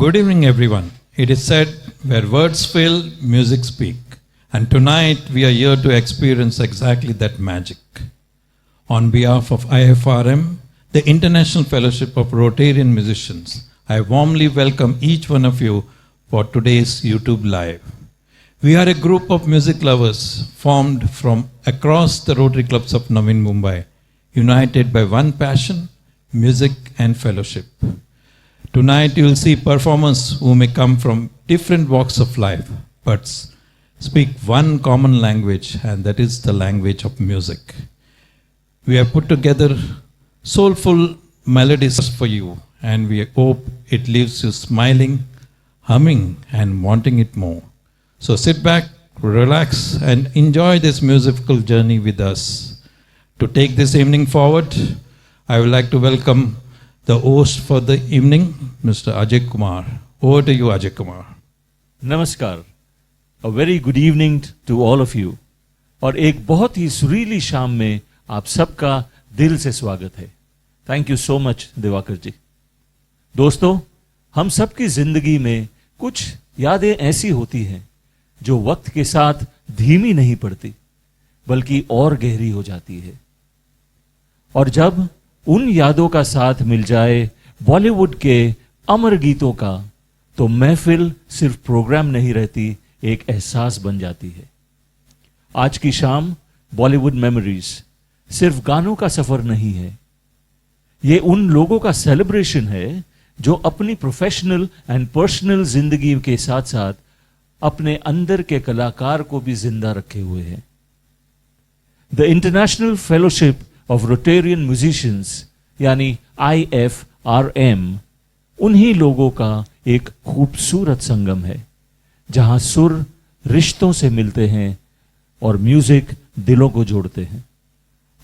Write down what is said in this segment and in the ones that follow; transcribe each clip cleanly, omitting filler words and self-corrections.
Good evening, everyone. It is said, where words fail, music speak. And tonight we are here to experience exactly that magic. On behalf of IFRM, the International Fellowship of Rotarian Musicians, I warmly welcome each one of you for today's YouTube Live. We are a group of music lovers formed from across the Rotary Clubs of Navi Mumbai, united by one passion, music and fellowship. Tonight you will see performers who may come from different walks of life, but speak one common language, and that is the language of music. We have put together soulful melodies for you, and we hope it leaves you smiling, humming, and wanting it more. So sit back, relax, and enjoy this musical journey with us. To take this evening forward, I would like to welcome the host for the evening, Mr. Ajay Kumar. Over to you, Ajay Kumar. नमस्कार, a very good evening to all of you. और एक बहुत ही सुरीली शाम में आप सबका दिल से स्वागत है. Thank you so much Divakar ji. दोस्तों, हम सबकी जिंदगी में कुछ यादें ऐसी होती हैं जो वक्त के साथ धीमी नहीं पड़ती बल्कि और गहरी हो जाती है. और जब उन यादों का साथ मिल जाए बॉलीवुड के अमर गीतों का, तो महफिल सिर्फ प्रोग्राम नहीं रहती, एक एहसास बन जाती है. आज की शाम बॉलीवुड मेमोरीज सिर्फ गानों का सफर नहीं है, ये उन लोगों का सेलिब्रेशन है जो अपनी प्रोफेशनल एंड पर्सनल जिंदगी के साथ साथ अपने अंदर के कलाकार को भी जिंदा रखे हुए हैं. The international fellowship of Rotarian musicians यानी IFRM उन्हीं लोगों का एक खूबसूरत संगम है, जहां सुर रिश्तों से मिलते हैं और म्यूजिक दिलों को जोड़ते हैं.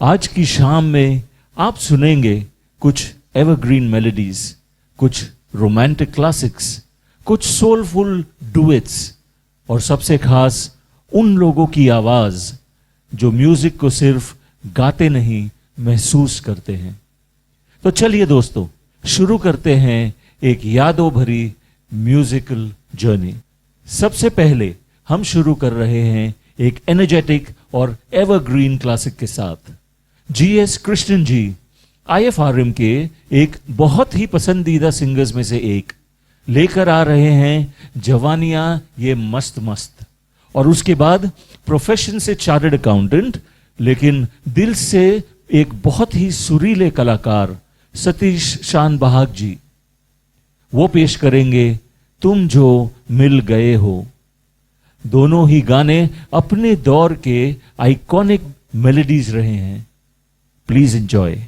आज की शाम में आप सुनेंगे कुछ एवरग्रीन मेलोडीज, कुछ रोमांटिक क्लासिक्स, कुछ सोलफुल डुएट्स और सबसे खास उन लोगों की आवाज जो म्यूजिक को सिर्फ गाते नहीं, महसूस करते हैं. तो चलिए दोस्तों, शुरू करते हैं एक यादों भरी म्यूजिकल जर्नी. सबसे पहले हम शुरू कर रहे हैं एक एनर्जेटिक और एवरग्रीन क्लासिक के साथ. GS कृष्णन जी IFRM के एक बहुत ही पसंदीदा सिंगर्स में से एक लेकर आ रहे हैं जवानियां ये मस्त मस्त. और उसके बाद प्रोफेशन से चार्टर्ड अकाउंटेंट लेकिन दिल से एक बहुत ही सुरीले कलाकार सतीश शान बहाग जी, वो पेश करेंगे तुम जो मिल गए हो. दोनों ही गाने अपने दौर के आइकॉनिक मेलोडीज रहे हैं. Please enjoy.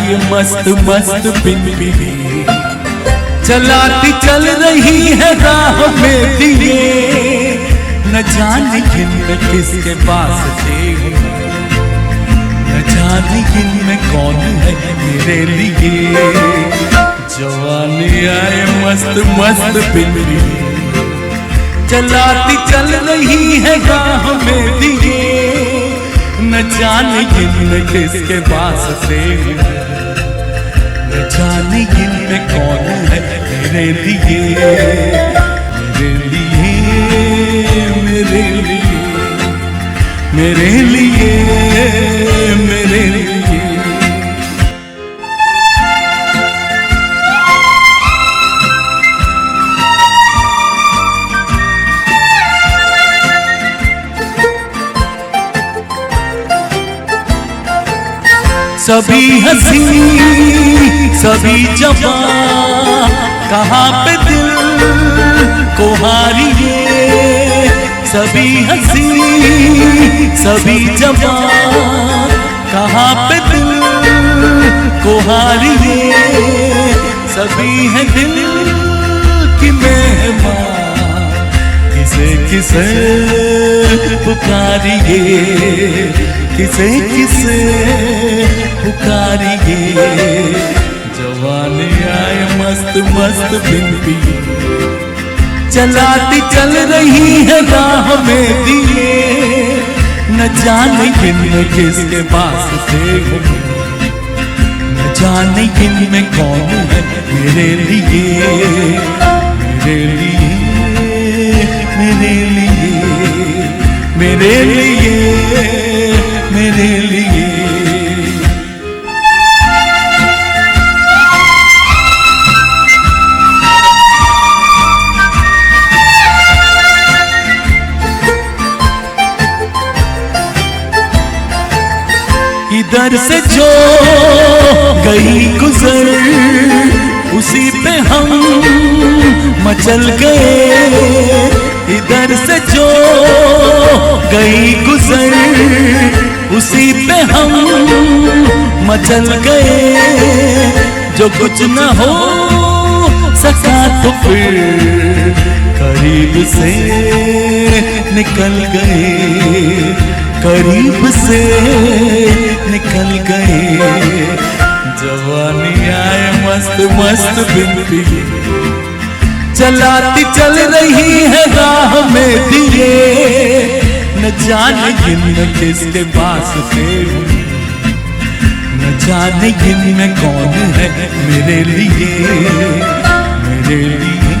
ये मस्त मस्त पिंपी चलाती चल रही है राह में दिए, न जाने इनमें किसके वास्ते, न जाने इनमें कौन है मेरे लिए. जवानी आए मस्त मस्त पिंपी चलाती चल रही है राह में दिए, न जाने इनमें किसके वास्ते, न जाने इनमें कौन है मेरे लिए, मेरे लिए, मेरे लिए, मेरे लिए, मेरे लिए. सभी हंसी सभी जवां कहाँ पे दिल को हारिए, सभी हंसी सभी जवां कहाँ पे दिल को हारिए, सभी हैं दिल की मेहमान, किसे किसे पुकारिए, किसे किसे पुकारिए। जवानी आए मस्त मस्त बिन पिए, चलाती चल रही है राह में दिए, न जाने किन किसके पास से हूँ, न जाने किन में कौन है मेरे लिए, मेरे लिए, मेरे लिए, मेरे लिए, मेरे लिए। इधर से जो गई गुजर, उसी पे हम मचल गए। इधर से जो गई गुजर, उसी पे हम मचल गए। जो कुछ न हो सका तो फिर करीब से निकल गए, करीब से निकल गए। जवानी आए मस्त मस्त बिन पिए, चलाती चल रही है राह में दिए, न जाने किन किसके पास से हूँ, न जाने किन में कौन है मेरे लिए, मेरे लिए,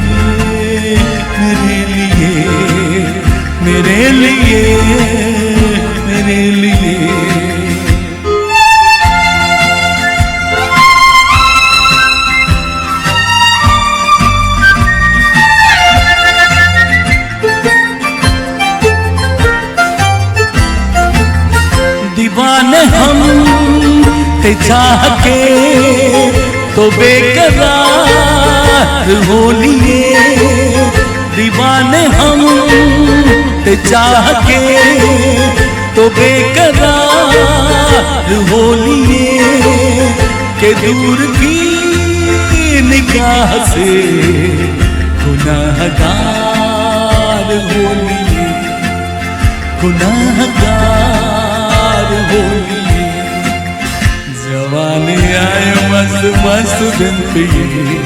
मेरे लिए, मेरे लिए, मेरे लिए। दीवाने हम ते चाह के तो बेकरार हो लिए, दीवाने हम ते चाह के तो बेकरार हो लिए, के दूर की निगाह से गुनाहगार हो लिए, गुनाहगार हो लिए। जवानी आए मस्त मस्त दिन पिए,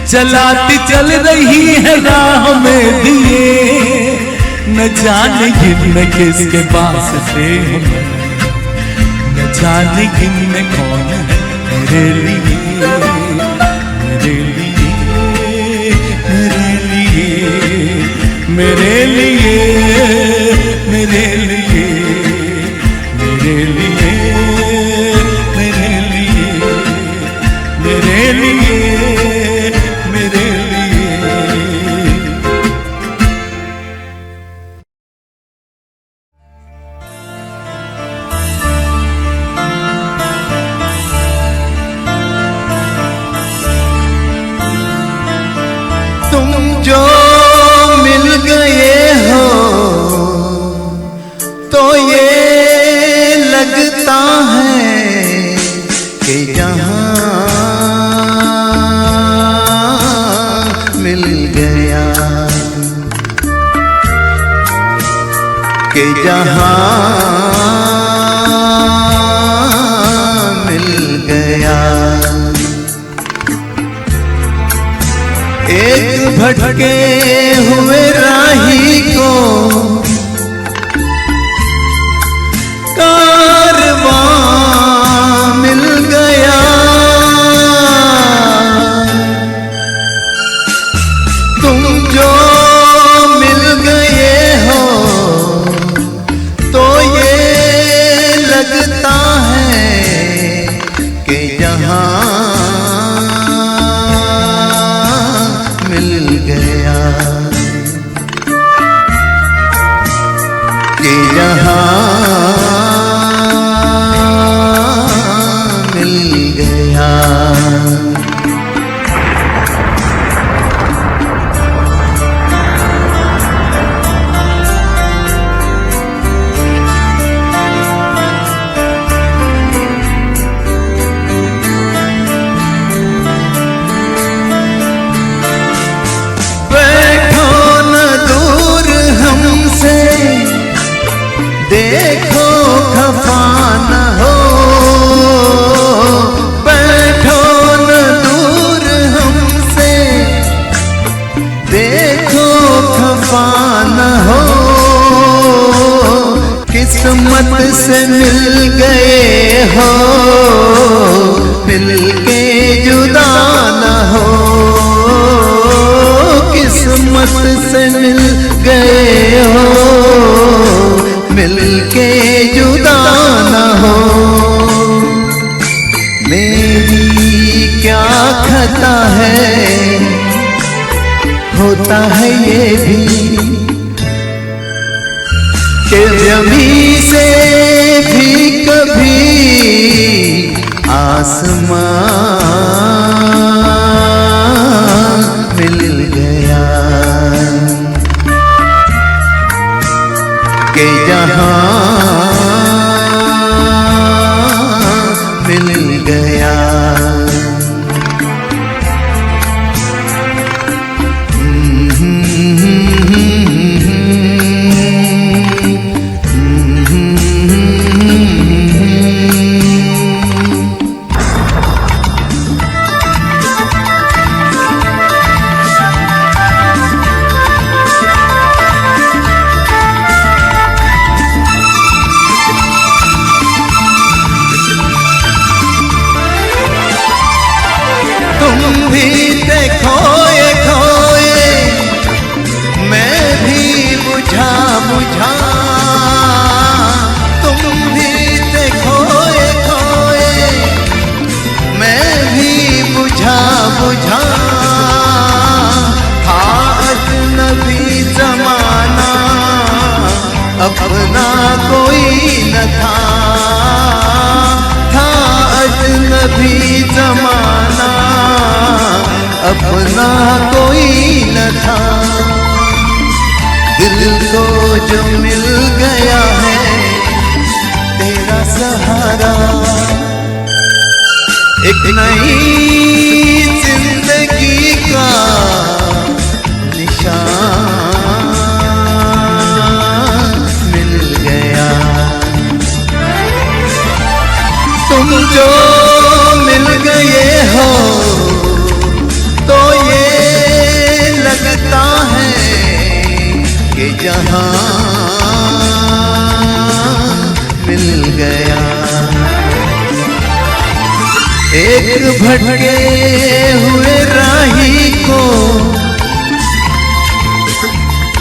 चलाती चल रही है राह में दिए, न जाने किन किसके पास से हूँ, न जाने किन में कौन है मेरे लिए, मेरे लिए, मेरे लिए, मेरे लिए, मेरे लिए, मेरे लिए, मेरे लिए, मेरे लिए, मेरे लिए। तुम जो मिल गए हो तो ये लगता है कि यहाँ मिल गया, कि जहाँ मिल गया। एक भटके हुए राही को कारवां मिल गया, तुम जो मिल गए हो तो ये लगता है कि जहाँ मिल गया, कि यहाँ मिल गया। देखो देखो खफा न हो, किस्मत से मिल गए हो, मिल के जुदा न हो, किस्मत से मिल गए हो, मिल के जुदा न हो। मेरी क्या खता है, होता है ये भी कि जमीन से भी कभी आसमां मिल गया, कि जहां मिल गया। तुम भी खोए खोए, मैं भी बुझा बुझा, तुम भी खोए खोए, मैं भी बुझा बुझा, था अजनबी जमाना, अपना कोई न था अजनबी जमाना, अपना कोई न था। दिल को जो मिल गया है तेरा सहारा, एक नई जिंदगी का निशान मिल गया। तुम जो मिल गए हो तो ये लगता है कि जहां मिल गया। एक भटके हुए राही को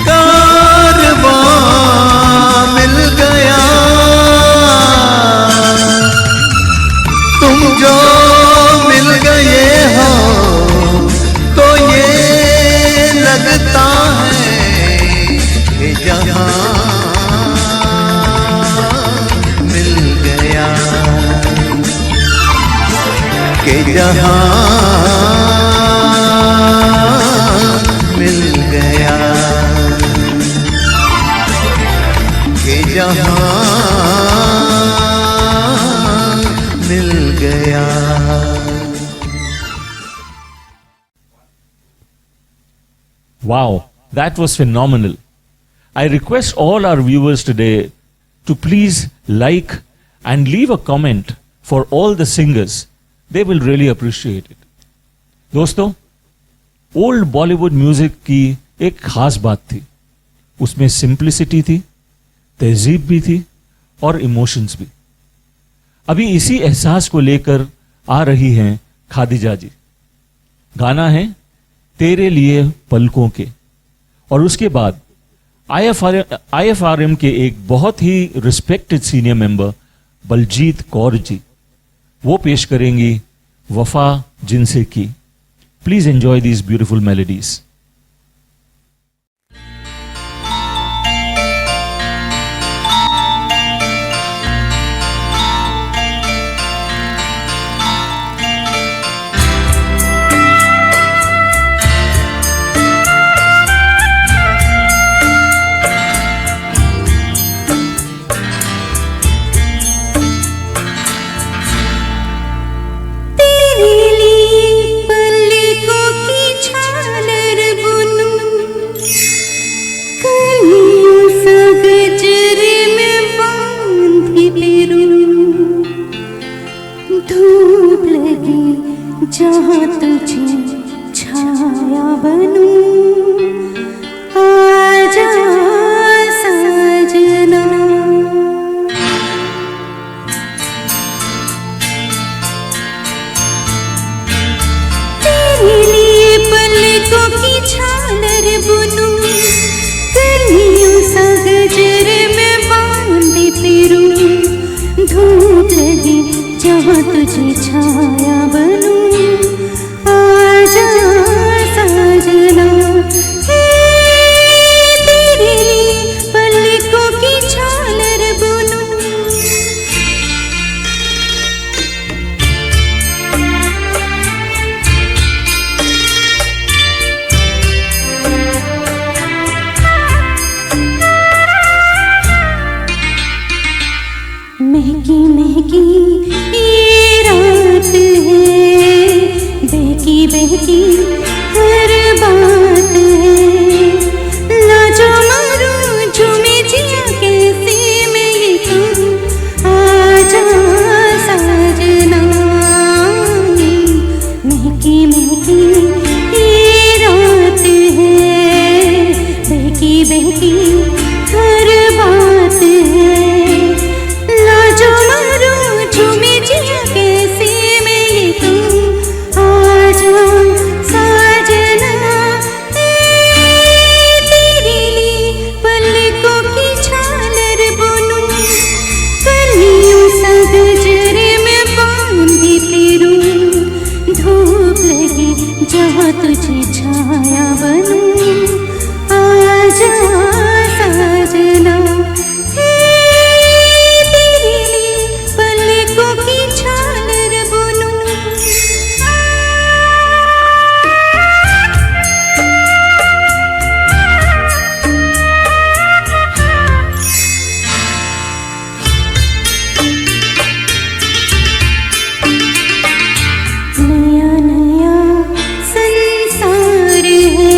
कारवां मिल गया। तुम जो मिल गए हो तो ये लगता है कि जहां मिल गया, कि जहां मिल गया, कि जहां मिल गया। Wow, that was phenomenal. I request all our viewers today to please like and leave a comment for all the singers. They will really appreciate it. दोस्तों, ओल्ड बॉलीवुड म्यूजिक की एक खास बात थी। उसमें सिंप्लिसिटी थी, तहजीब भी थी और इमोशंस भी। अभी इसी एहसास को लेकर आ रही हैं खादिजा जी। गाना है तेरे लिए पलकों के, और उसके बाद IFRM के एक बहुत ही respected senior member Baljeet Kaur ji वो पेश करेंगी वफा जिनसे की। Please enjoy these beautiful melodies. तेरे लिए पलकों की झालर बुनूं, कलियों सा गजर में बांधे फिरूं, धूप लगे जहाँ तुझे छाया बनूं, आजा साजना, हे तेरे पलकों की झालर बुनूं। महकी महकी ये रात है, बहकी बहकी हर बात है, लाजो मारूं झूमे जिया कैसे मैं ये कहूं, आजा साजना। महकी महकी ये रात है, बहकी बहकी हर बात है, लाजो मारूं झूमे जिया कैसे मैं ये कहूं, आजा साजना, तेरे लिए पलकों की झालर बुनूं, कलियों सा गजर में बांधे फिरूं, धूप लगे जहाँ तुझे छाया बनूं, आजा साजना, पलकों की झालर बुनूं। नया नया संसार है,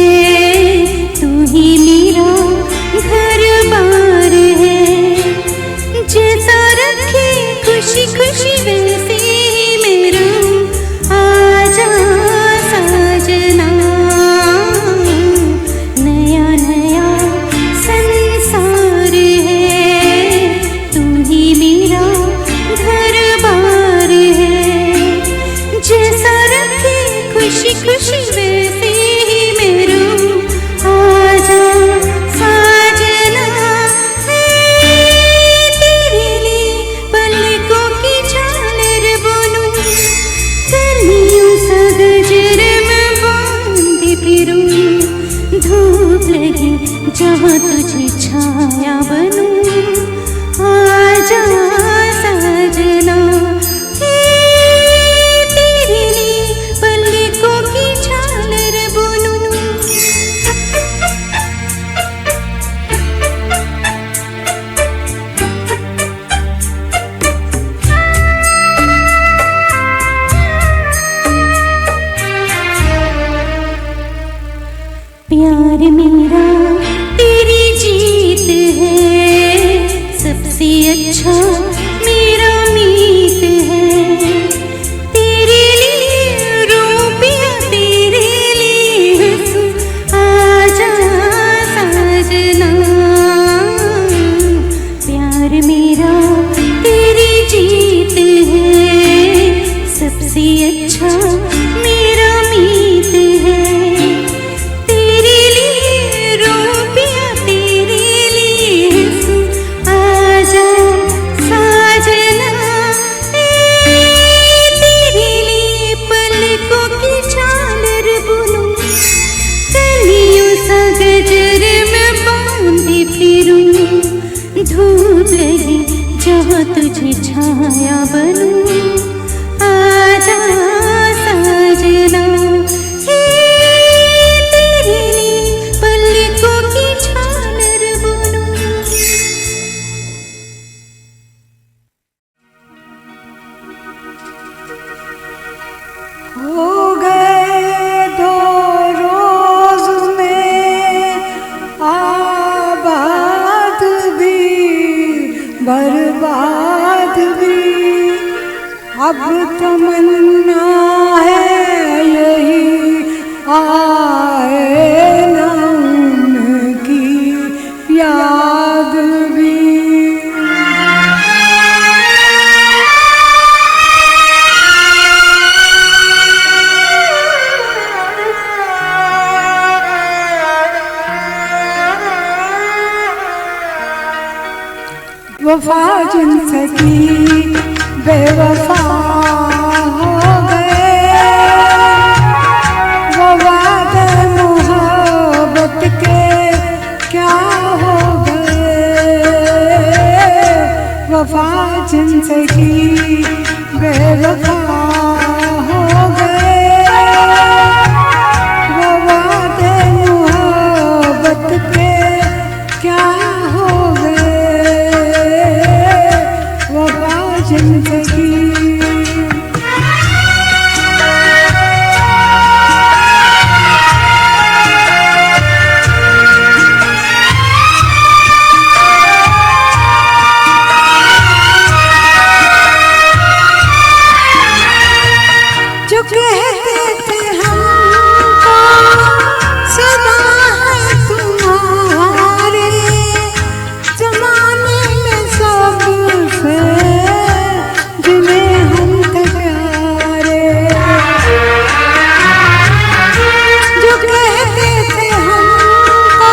तू ही मेरा घर बार है, जैसा रखे खुशी खुशी वैसे ही मैं रहूं, आजा साजना। नया नया संसार है, तू ही मेरा घर बार है, जैसा रखे खुशी खुशी वैसे ही मैं रहूं, आजा साजना, तेरे लिए पलकों की झालर बुनूं, कलियों सा गजर में बांधे फिरूं, धूप लगे जहाँ तुझे छाया बनूं, आजा साजना, तेरे लिए पलकों की झालर बुनूं। प्यार मेरा तेरी जीत है, सबसे अच्छा मेरा मीत है, तेरे लिए रूपिया तेरे लिए हंसूं, आजा साजना। प्यार मेरा तेरी जीत है, सबसे अच्छा मेरा मीत है, तेरे लिए रूपिया तेरे लिए हंसूं, आजा साजना, तेरे लिए पलकों की झालर बुनूं, कलियों सा गजर में बांधे फिरूं, धूप लगे जहाँ तुझे छाया बनूं, आजा साजना, तेरे लिए पलकों की झालर बुनूं। हो गए 2 रोज में आबाद भी बर्बाद भी, अब तमन्ना है यही आए न उनकी याद भी। वफा जिनसे की बेवफा हो गए, वो वादे मोहब्बत के क्या हो गए। वफा जिनसे की बेवफा हो गए, वो वादे मोहब्बत के क्या हो गए। वफा जिनसे की जो कहते थे हमको सदा है तुम्हारे, जमाने में सबसे जिन्हें हम थे प्यारे। जो कहते थे हमको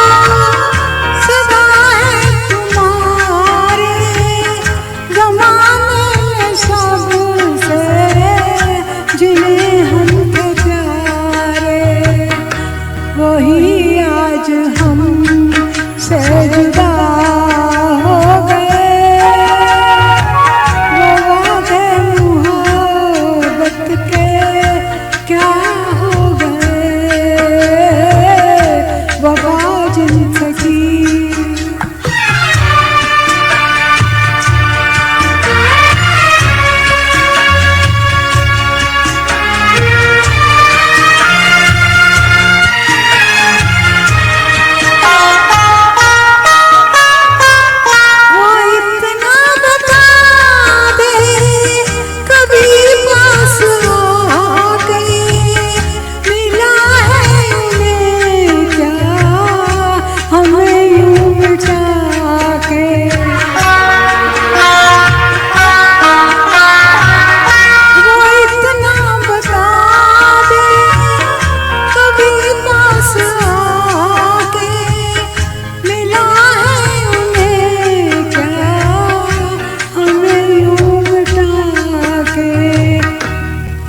सदा है तुम्हारे, जमाने में सबसे जिन्हें हम थे प्यारे, वही आज हम से जुदा हो गए। वो वादे मोहब्बत के क्या हो गए। वफा जिनसे की वो इतना बता दे कभी पास आ गए, मिला है उन्हें क्या हमें यूं मिटा के। वो इतना बता दे कभी पास आके, मिला है उन्हें क्या हमें यूं मिटा के।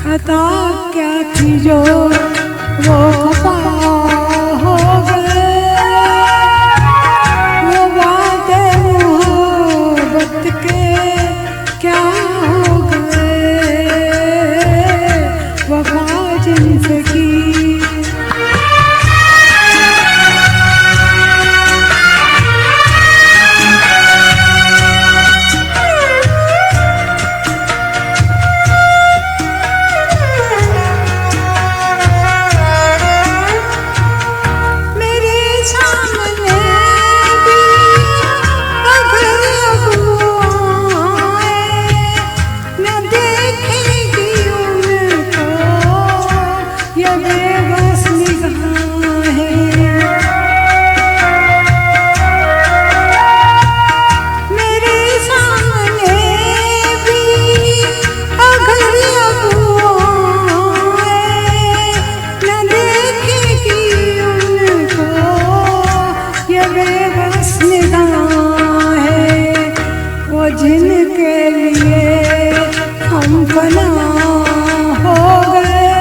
खता क्या थी जो वो खफा हो गए, वो वादे मोहब्बत के क्या हो गए। वफा जिनसे की मेरे सामने भी अगर अब आए, न देखेगी उनको ये बेबस निगाहें। मेरे सामने भी अगर अब आए, न देखेगी उनको ये बेबस निगाहें। वो जिनके लिए हम फना हो गए,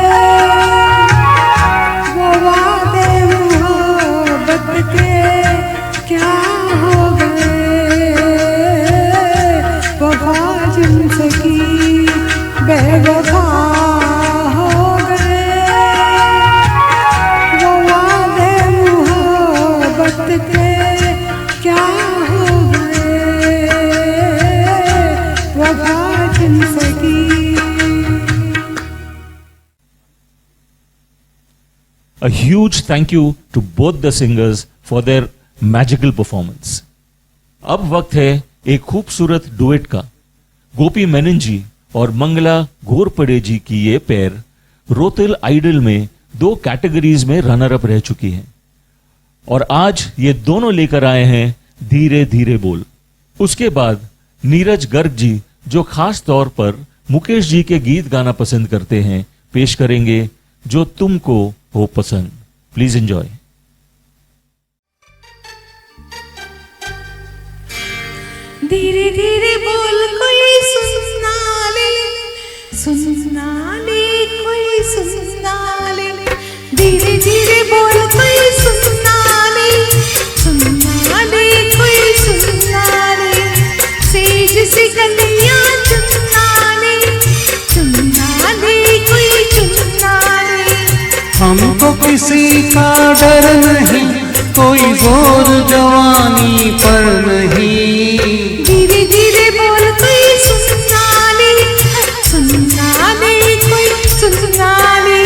वो वादे मोहब्बत के क्या हो गए। वफा जिनसे की बेवफा हो गए, वो वादे मोहब्बत के क्या हो गए। वफा जिनसे की A huge thank you to both the singers for their magical performance. अब वक्त है एक खूबसूरत डुएट का। गोपी मेनन जी और मंगला घोरपड़े जी की ये पेयर रोतेल आइडल में 2 कैटेगरीज में रनर अप रह चुकी हैं और आज ये दोनों लेकर आए हैं धीरे धीरे बोल। उसके बाद नीरज गर्ग जी, जो खास तौर पर मुकेश जी के गीत गाना पसंद करते हैं, पेश करेंगे जो तुमको हो पसंद। Please enjoy. धीरे धीरे बोल कोई सुनना ले कोई सुनना ले धीरे धीरे बोल कोई सुनना ले कोई सुनना ले सेज से गलियां चुनना ले कोई चुनना ले हमको किसी का डर नहीं, कोई जोर जवानी पर नहीं। धीरे धीरे बोल कोई सुनना ले कोई सुनना ले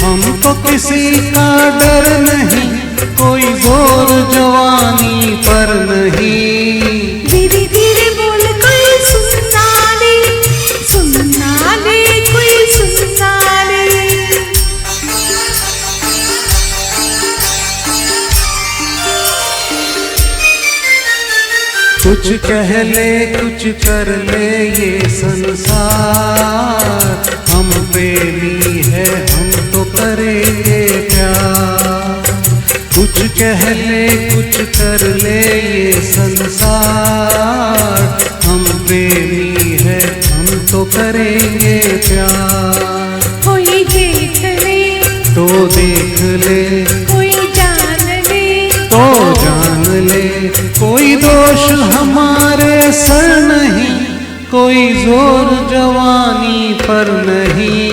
हमको किसी का डर नहीं, कोई जोर जवानी पर नहीं। धीरे धीरे बोल कोई सुनना ले कोई सुनना ले कुछ कह ले कुछ कर ले ये संसार, हम प्रेमी है हम तो करेंगे प्यार। कुछ कह ले कुछ कर ले ये संसार, हम प्रेमी है हम तो करेंगे प्यार। कोई देख ले तो देख ले कोई जान ले तो जान ले, कोई दोष हमारे सर नहीं, कोई जोर जवानी पर नहीं।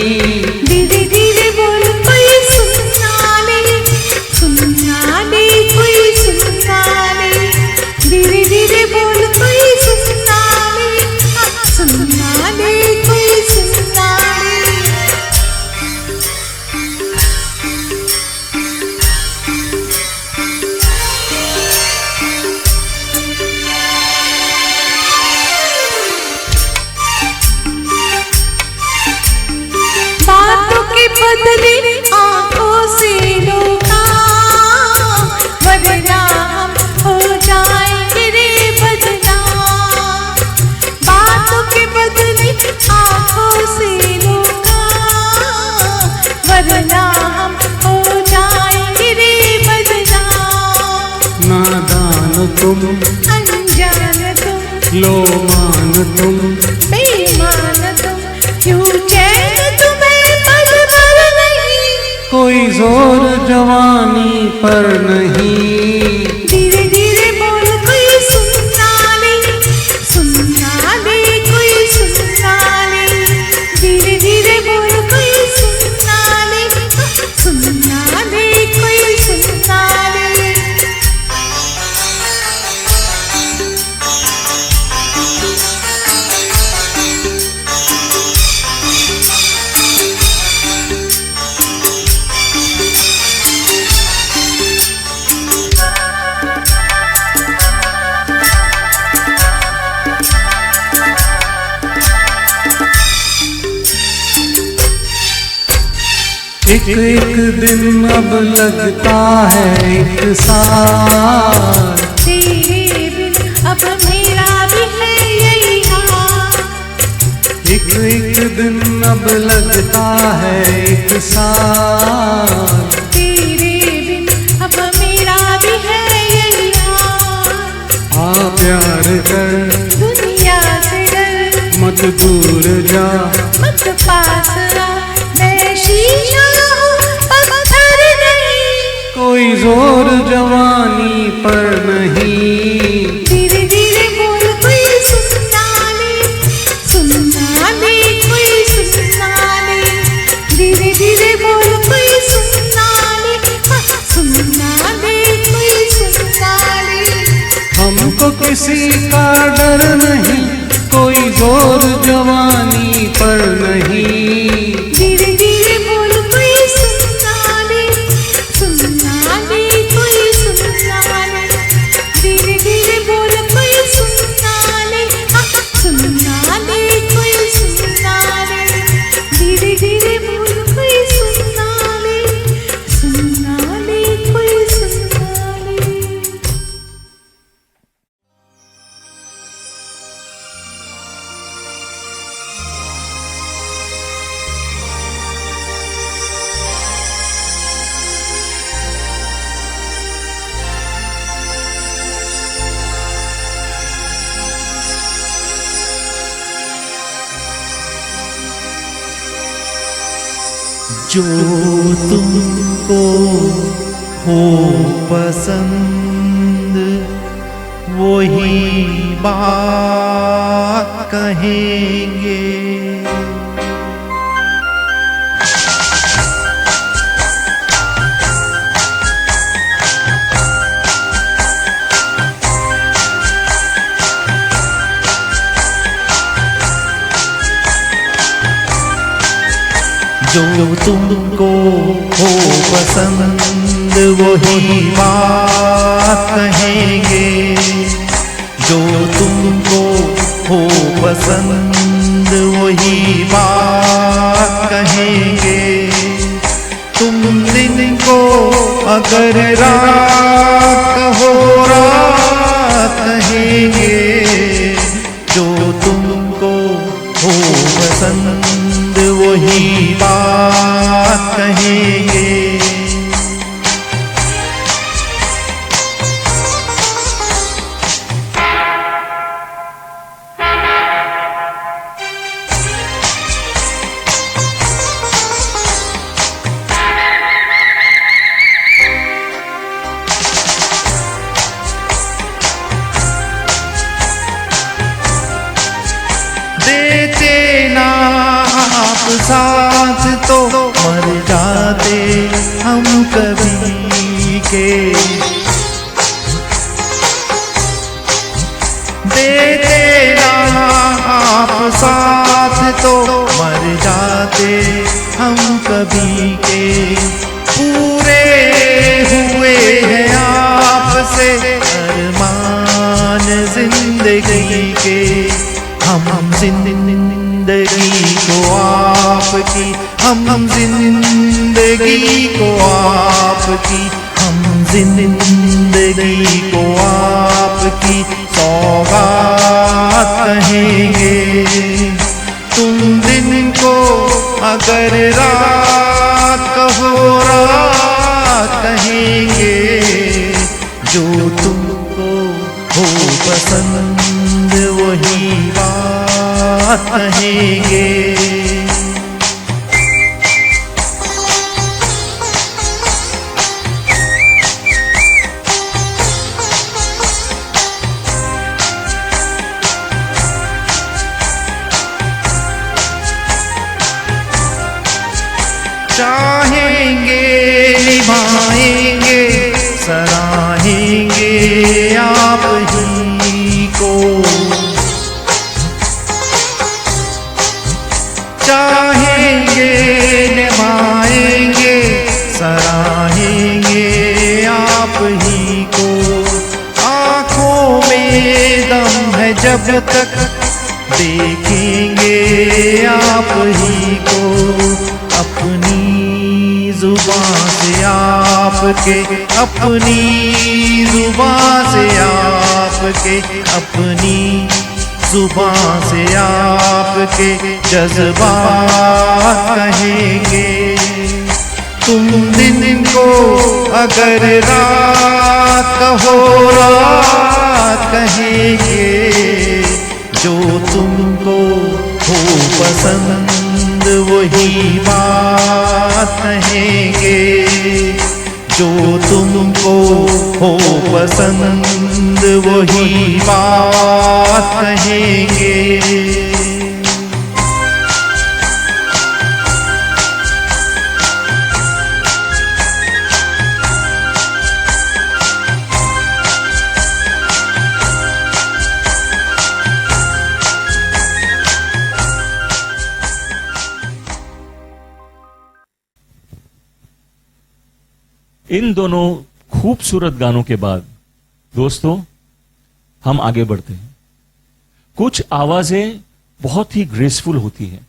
धीरे धीरे बोल कोई सुनना ले कोई सुनना ले धीरे धीरे बोल कोई सुनना ले कोई सुनना ले बातों के बदले आंखों से रोका, वरना हम हो जाएंगे रे बदनाम। बातों के बदले आंखों से रोका, वरना हम हो जाएंगे रे बदनाम। नादान तुम अनजान तुम लो मान तुम, बेईमान तुम क्यों चैन तुम्हें पल भर नहीं। कोई जोर जवानी पर नहीं। धीरे धीरे बोल कोई सुनना ले कोई सुनना ले धीरे धीरे बोल कोई सुनना ले कोई सुनना ले एक एक दिन अब लगता है एक साल, तेरे बिन अब मेरा भी है यही हाल। एक एक दिन अब लगता है एक साल। तेरे बिन अब मेरा भी है यही हाल। आ प्यार कर दुनिया से डर मत दूर जा, मत पास आ मैं शीशा हूँ पत्थर नहीं। कोई जोर जवानी पर नहीं। धीरे धीरे बोल कोई सुनना ले कोई सुनना ले धीरे धीरे बोल कोई सुनना ले कोई सुनना ले हमको किसी का डर नहीं, कोई जोर जवानी पर नहीं। धीरे धीरे बोल कोई सुनना ले कोई सुनना ले धीरे धीरे बोल कोई सुनना ले कोई सुनना ले धीरे धीरे बोल कोई सुनना ले कोई सुनना ले जो तुमको हो पसंद वही बात कहेंगे। जो तुमको हो पसंद वही बात कहेंगे। जो तुमको हो पसंद वही बात कहेंगे। तुम दिन को अगर रात कहो रात कहेंगे। जो तुमको हो पसंद वही बात कहेंगे। देते ना आप साथ तो मर जाते हम कभी के। देते ना आप साथ तो मर जाते हम कभी के। पूरे हुए हैं आपसे अरमान जिंदगी के। हम जिंदगी को आपकी, हम जिंदगी को आपकी, हम जिंदगी को आपकी सौगात कहेंगे। तुम दिन को अगर रात कहो रात कहेंगे। जो तुमको हो पसंद वही बात कहेंगे। चाहेंगे निभाएंगे सराहेंगे आप ही को। चाहेंगे निभाएंगे सराहेंगे आप ही को। आँखों में दम है जब तक देखेंगे आप ही को। अपनी जुबान से आपके, अपनी जुबान से आपके, अपनी जुबान से आपके जज्बात कहेंगे। तुम दिन को अगर रात कहो रात कहेंगे। जो तुमको हो पसंद वही बात कहेंगे। जो तुमको हो पसंद वही बात कहेंगे। इन दोनों खूबसूरत गानों के बाद दोस्तों हम आगे बढ़ते हैं। कुछ आवाजें बहुत ही ग्रेसफुल होती हैं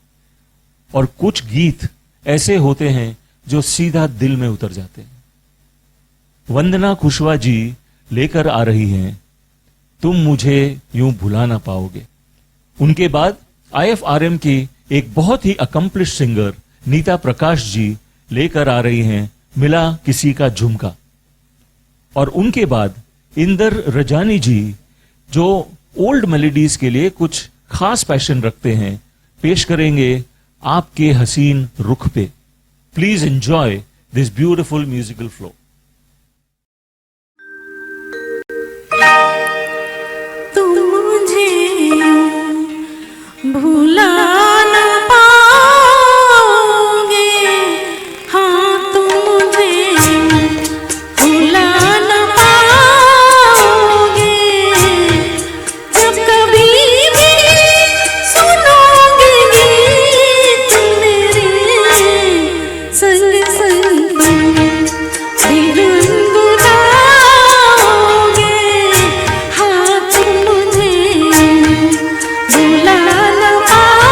और कुछ गीत ऐसे होते हैं जो सीधा दिल में उतर जाते हैं। वंदना कुशवाहा जी लेकर आ रही हैं तुम मुझे यूं भुला ना पाओगे। उनके बाद IFRM की एक बहुत ही अकम्प्लिश सिंगर नीता प्रकाश जी लेकर आ रही हैं मिला किसी का झुमका। और उनके बाद इंदर रजानी जी जो ओल्ड मेलोडीज के लिए कुछ खास पैशन रखते हैं पेश करेंगे आपके हसीन रुख पे। Please enjoy this beautiful musical flow. तुम मुझे भुला न पाओगे, हाँ तुम मुझे भुला न पाओगे, जब कभी भी सुनोगे गीत मेरे संग संग दिल गुनगुनाओगे, हाँ तुम मुझे भुला न पाओगे।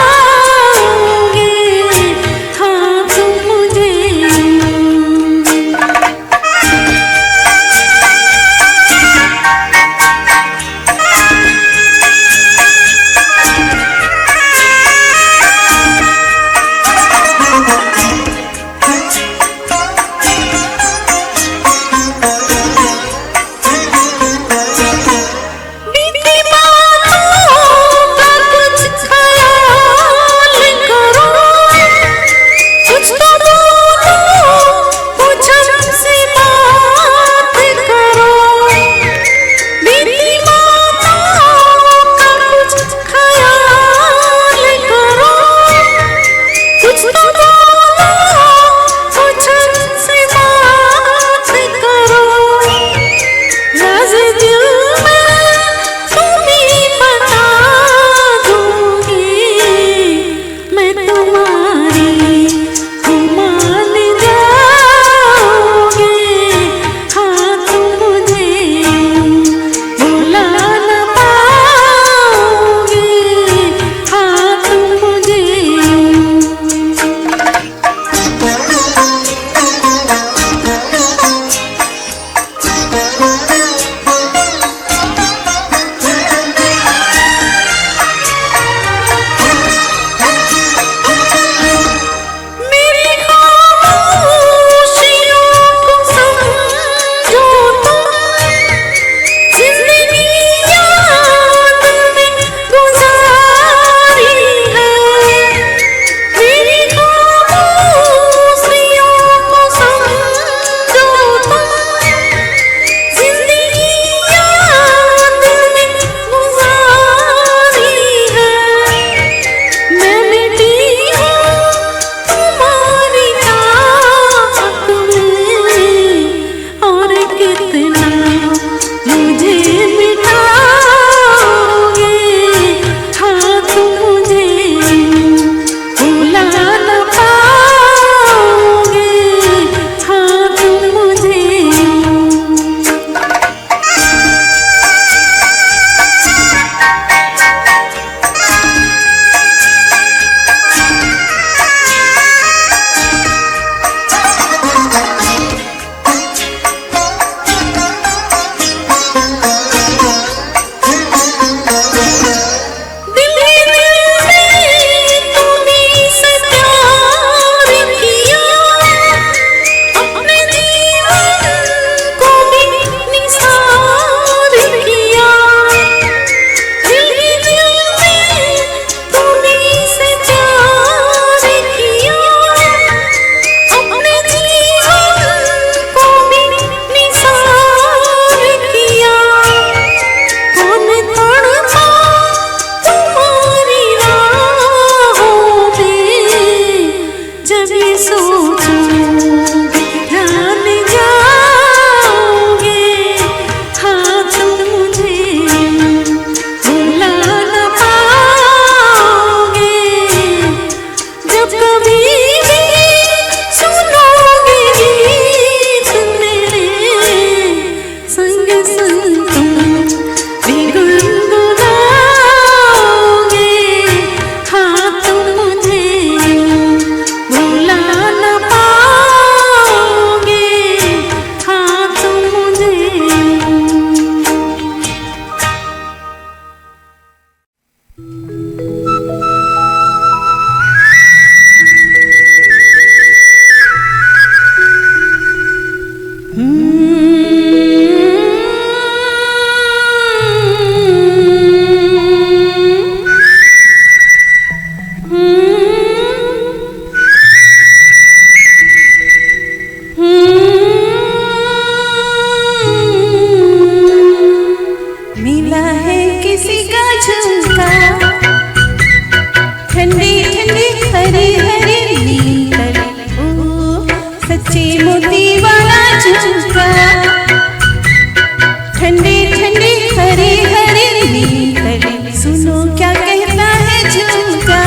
नीतले सुनो क्या कहता है झुमका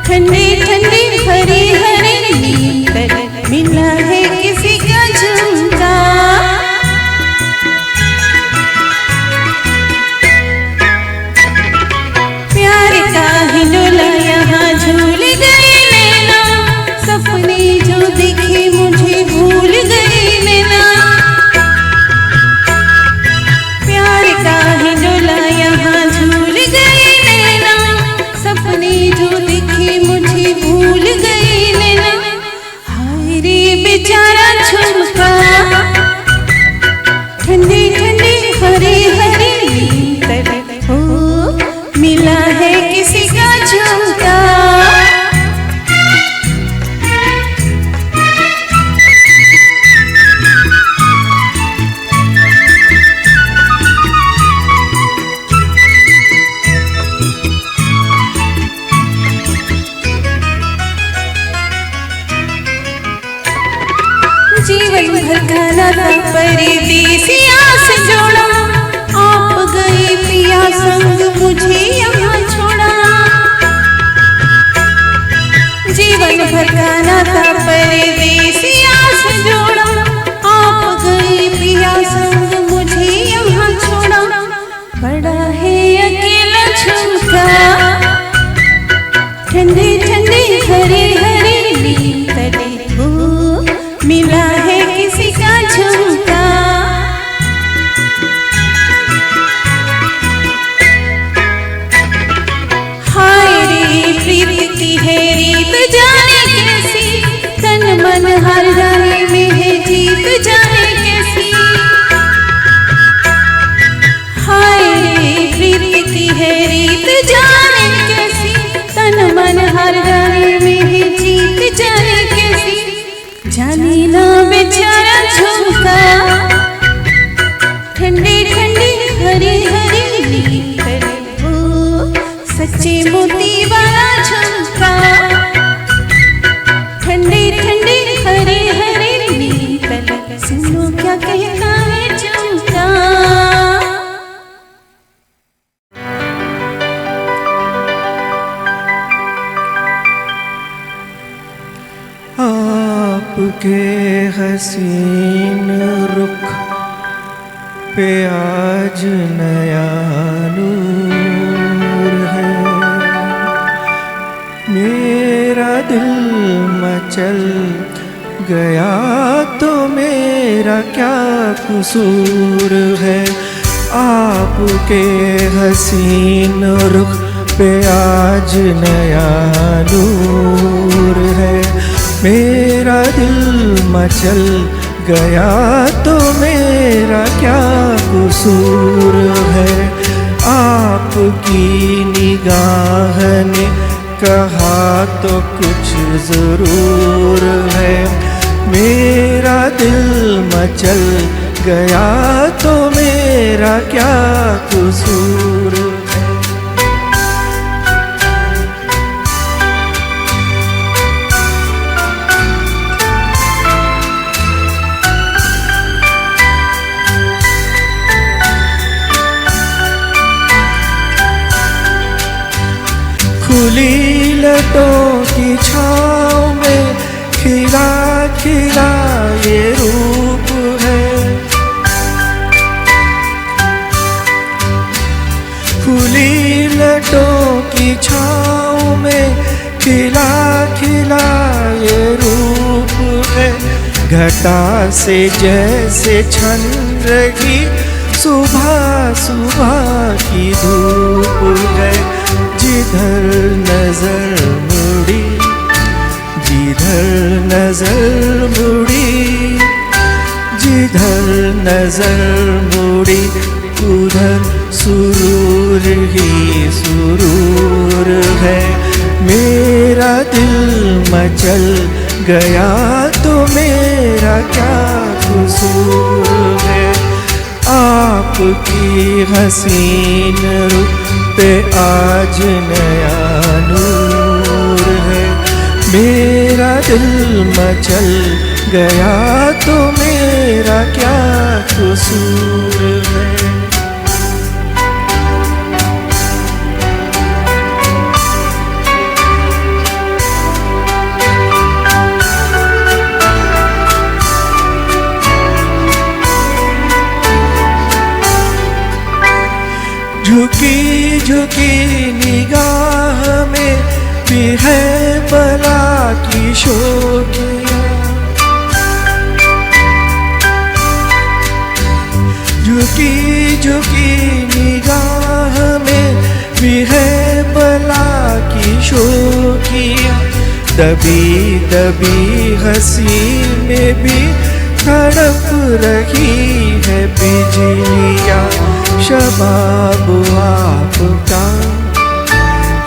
ठंडी ठंडी हरी हरी नीतले मिला है किसी का झुमका प्यार का हिंडोला यहाँ झूल गई नैना सपने जो दिखे मुझे भूल गई नैना प्यार का हिंडोला यहाँ झूल गई नैना सपने जो दिखे मुझे भूल गई नैना हाय रे बेचारा झुमका ठंडी ठंडी हरी हरी नीतले ओ मिला है किसी का झुमका जीवन भर का नाता परदेसिया से जोड़ा आप गए पिया संग मुझे यहाँ छोड़ा जीवन भर का नाता परदेसिया से जोड़ा आप गए पिया संग मुझे यहाँ छोड़ा बड़ा है अकेला झुमका ठंडी ठंडी हरी हरी नीतले ओ मिला है किसी का झुमका हाय रे प्रीत की है रीत जाने कैसी तन मन हर गाने में है जीत जाने कैसी हाय रे प्रीत की है रीत जाने कैसी तन मन हर गाने में है जीत जाने कैसी जाने ना बेचारा झुमका ठंडी ठंडी हरी हरी नीतले ओ सच्चे मोती वाला झुमका ठंडी ठंडी हरी हरी नीतले सुनो क्या कहता है झुमका आपके हसीन रुख पे आज नया नूर है मेरा दिल मचल गया तो मेरा क्या कसूर है आपके हसीन रुख पे आज नया नूर है मेरा दिल मचल गया तो मेरा क्या कसूर है आपकी निगाह ने कहा तो कुछ ज़रूर है मेरा दिल मचल गया तो मेरा क्या कसूर है खुली लटों की छाँव में खिला खिला ये रूप है खुली लटों की छाँव में खिला खिला ये रूप है घटा से जैसे छन रही सुबह सुबह की धूप है जिधर नजर मुड़ी जिधर नजर मुड़ी जिधर नजर मुड़ी उधर सुरूर ही सुरूर है मेरा दिल मचल गया तो मेरा क्या कसूर है आपकी हसीन रूप पे आज नया नूर है मेरा दिल मचल गया तो मेरा क्या कसूर है झुकी झुकी निगाह में भी है बला की शोखियाँ, झुकी झुकी निगाह में भी है बला की शोखियाँ, दबी दबी हंसी में भी तड़प रही है बिजलियाँ। शबाब आपका,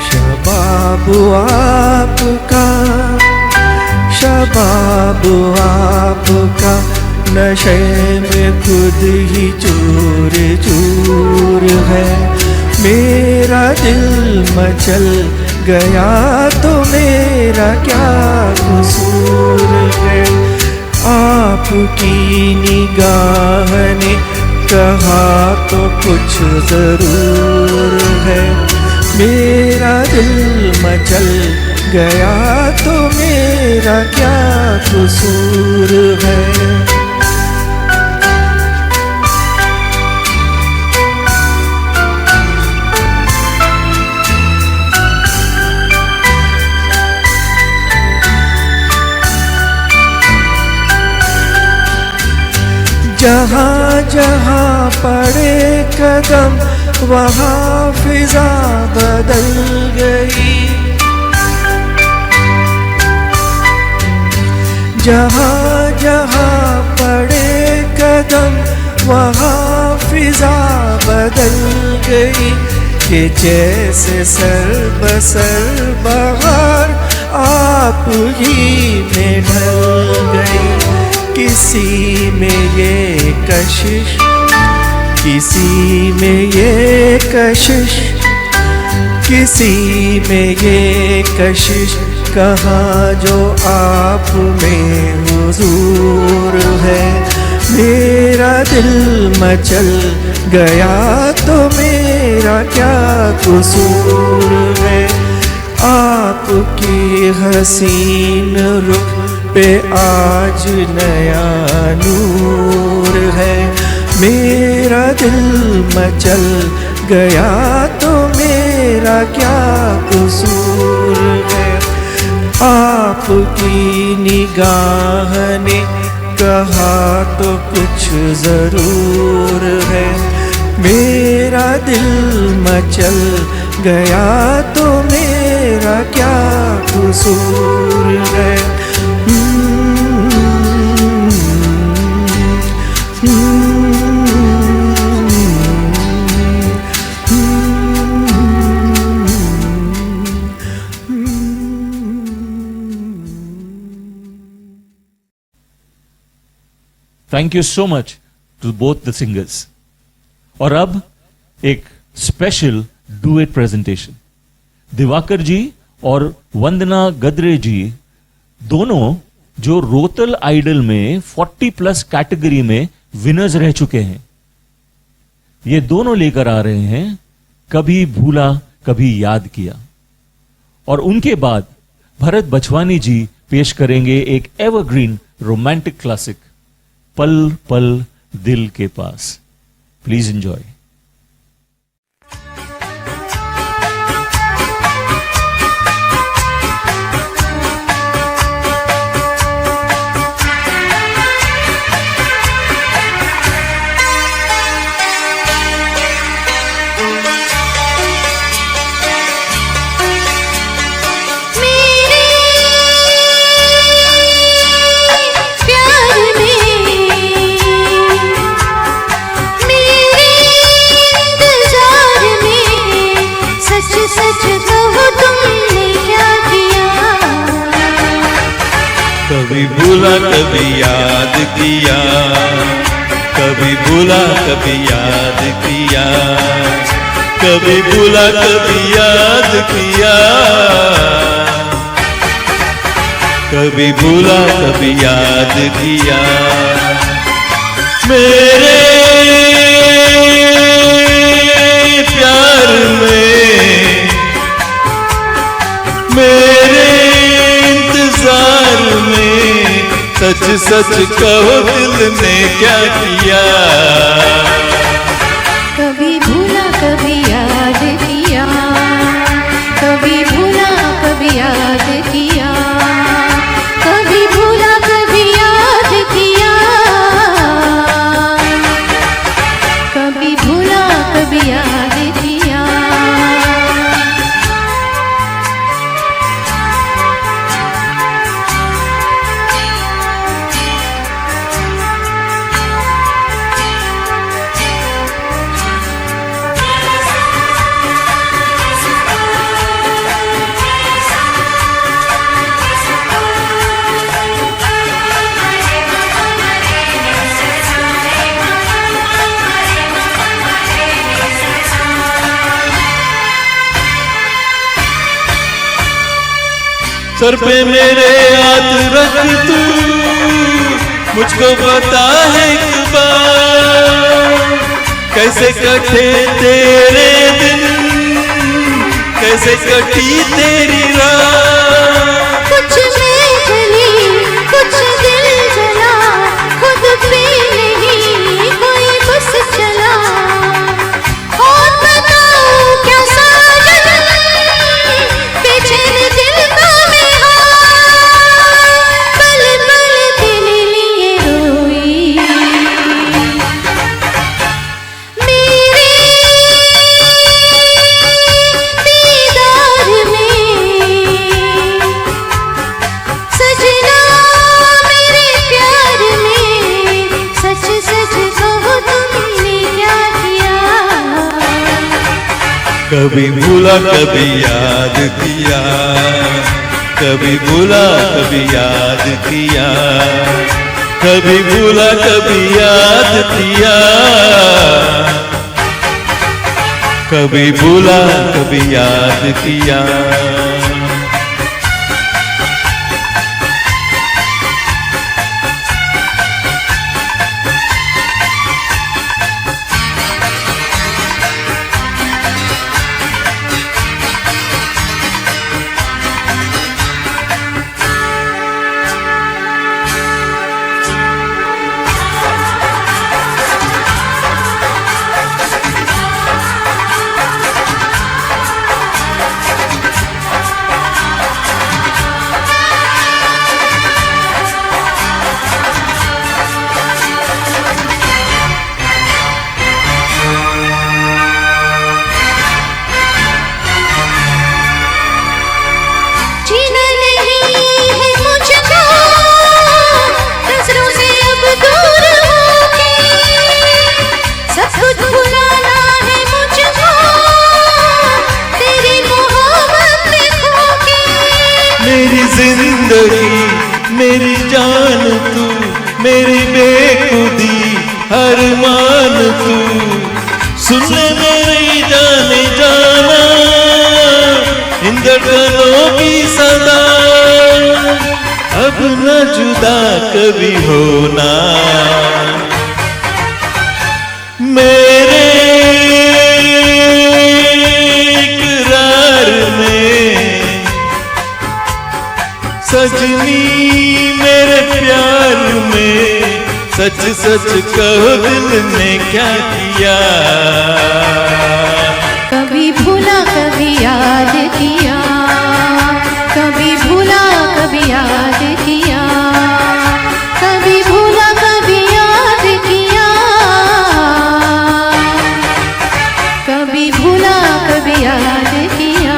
शबाब आपका, शबाब आपका, नशे में खुद ही चूर चूर है। मेरा दिल मचल गया तो मेरा क्या कसूर है। आपकी निगाह ने कहा तो कुछ जरूर है। मेरा दिल मचल गया तो मेरा क्या कसूर है। जहाँ जहाँ पड़े कदम वहाँ फिजा बदल गई, जहाँ जहाँ पड़े कदम वहाँ फिजा बदल गई। कि जैसे सर बसर बहार आप ही में ढल गई। किसी में ये कशिश, किसी में ये कशिश, किसी में ये कशिश, कहाँ जो आप में हुजूर है। मेरा दिल मचल गया तो मेरा क्या कसूर है। आपकी हसीन रुख पे आज नया नूर है। मेरा दिल मचल गया तो मेरा क्या कसूर है। आपकी निगाह ने कहा तो कुछ जरूर है। मेरा दिल मचल गया तो मेरा क्या कसूर है। Thank you so much to both the singers. और अब एक special duet presentation. Divakar ji और वंदना गद्रे जी दोनों जो रोतल आइडल में 40+ कैटेगरी में विनर्स रह चुके हैं, ये दोनों लेकर आ रहे हैं कभी भूला कभी याद किया। और उनके बाद भरत बचवानी जी पेश करेंगे एक एवरग्रीन रोमांटिक क्लासिक, पल पल दिल के पास। Please enjoy. कभी भूला कभी याद किया, कभी भूला कभी याद किया, कभी भूला कभी याद किया, कभी भूला कभी याद किया। मेरे प्यार में, मेरे इंतजार में, सच सच कहो दिल ने क्या किया। कभी भूला कभी याद सर पे मेरे हाथ रख तू, मुझको बता है एक बार, कैसे कटे तेरे दिन, कैसे कटी तेरी रात। कुछ मैं जली कुछ दिल जला, खुद पे नहीं कोई बस चला। और बताऊं क्या साजन, बेचैन दिल का मैं हाल, पल पल तेरे लिए रोई। मेरे दीदार में सजना, मेरे प्यार में सच सच कहो तुमने क्या किया। कभी भूला कभी याद किया, कभी भूला कभी याद किया, कभी भूला कभी याद किया, कभी भूला कभी याद किया। जीना नहीं है मुझको नजरों से अब दूर होके, सब कुछ भुलाना है मुझको तेरी मोहब्बत में खोके। मेरी जिंदगी मेरी जान तू, मेरी बेखुदी हर मान तू, सुन ले मेरी जाने जाना इन धड़कनों की सदा। अब न जुदा कभी होना मेरे इकरार में, सजनी मेरे प्यार में, सच सच कहो दिल ने क्या किया। कभी भूला कभी याद किया, कभी भूला कभी याद किया, कभी भूला कभी याद किया, कभी भूला कभी याद किया।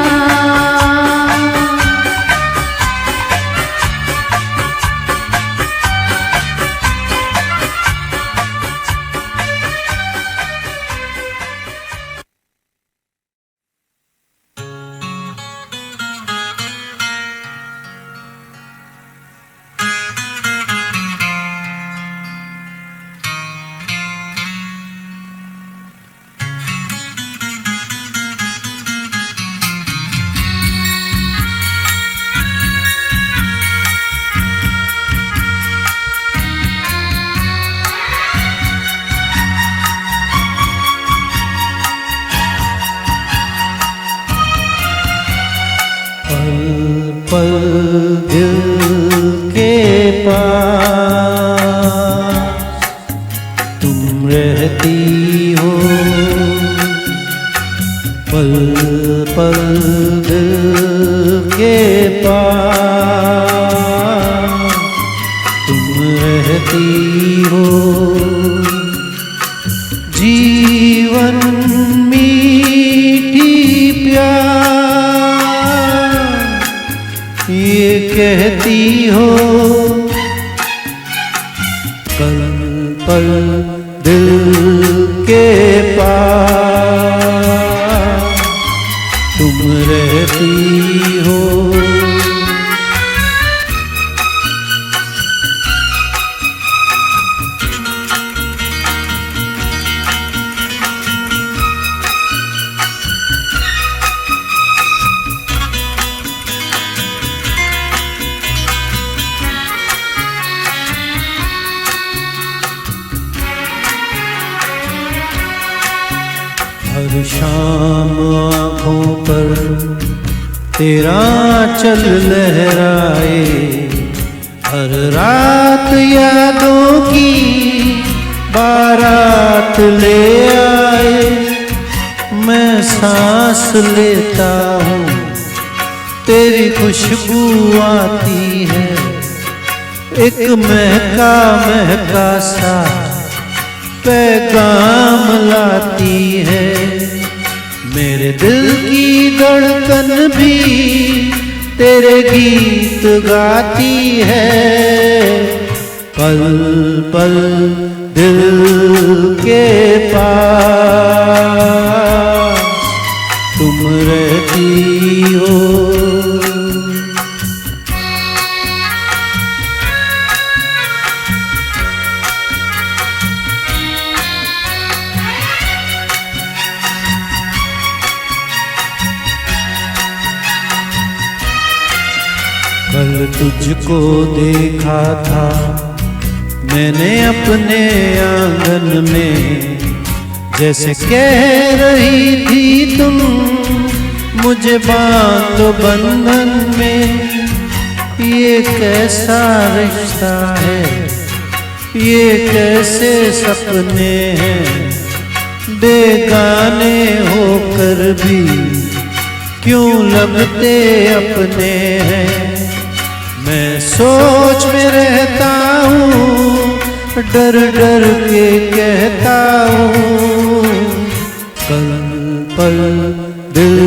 पल दिल के पास तुम रहती हो, पल पल दिल के पास तुम रहती हो। जीवन मीठी प्यार ये कहती हो, पल पल दिल के पास तुम रहती हो। हर शाम आँखों पर तेरा चल लहराए, हर रात यादों की बारात ले आए। मैं सांस लेता हूँ तेरी खुशबू आती है, एक महका महका सा पैगाम लाती है। मेरे दिल की धड़कन भी तेरे गीत गाती है, पल पल दिल के पास तुम रहती हो। कल तुझको देखा था मैंने अपने आंगन में, जैसे कह रही थी तुम मुझे बांधो बंधन में। ये कैसा रिश्ता है, ये कैसे सपने हैं, बेगाने होकर भी क्यों लगते अपने हैं। मैं सोच में रहता हूँ, डर डर के कहता हूँ, पल पल दिल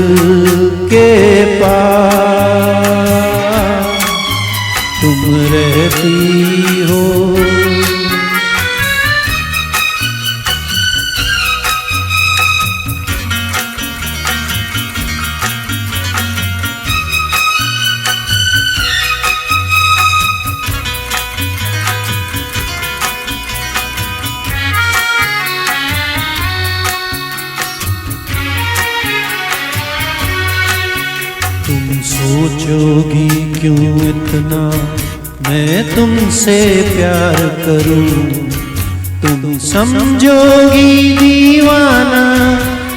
के पास तुम रहती हो। सोचोगी क्यों इतना मैं तुमसे प्यार करूं, तुम समझोगी दीवाना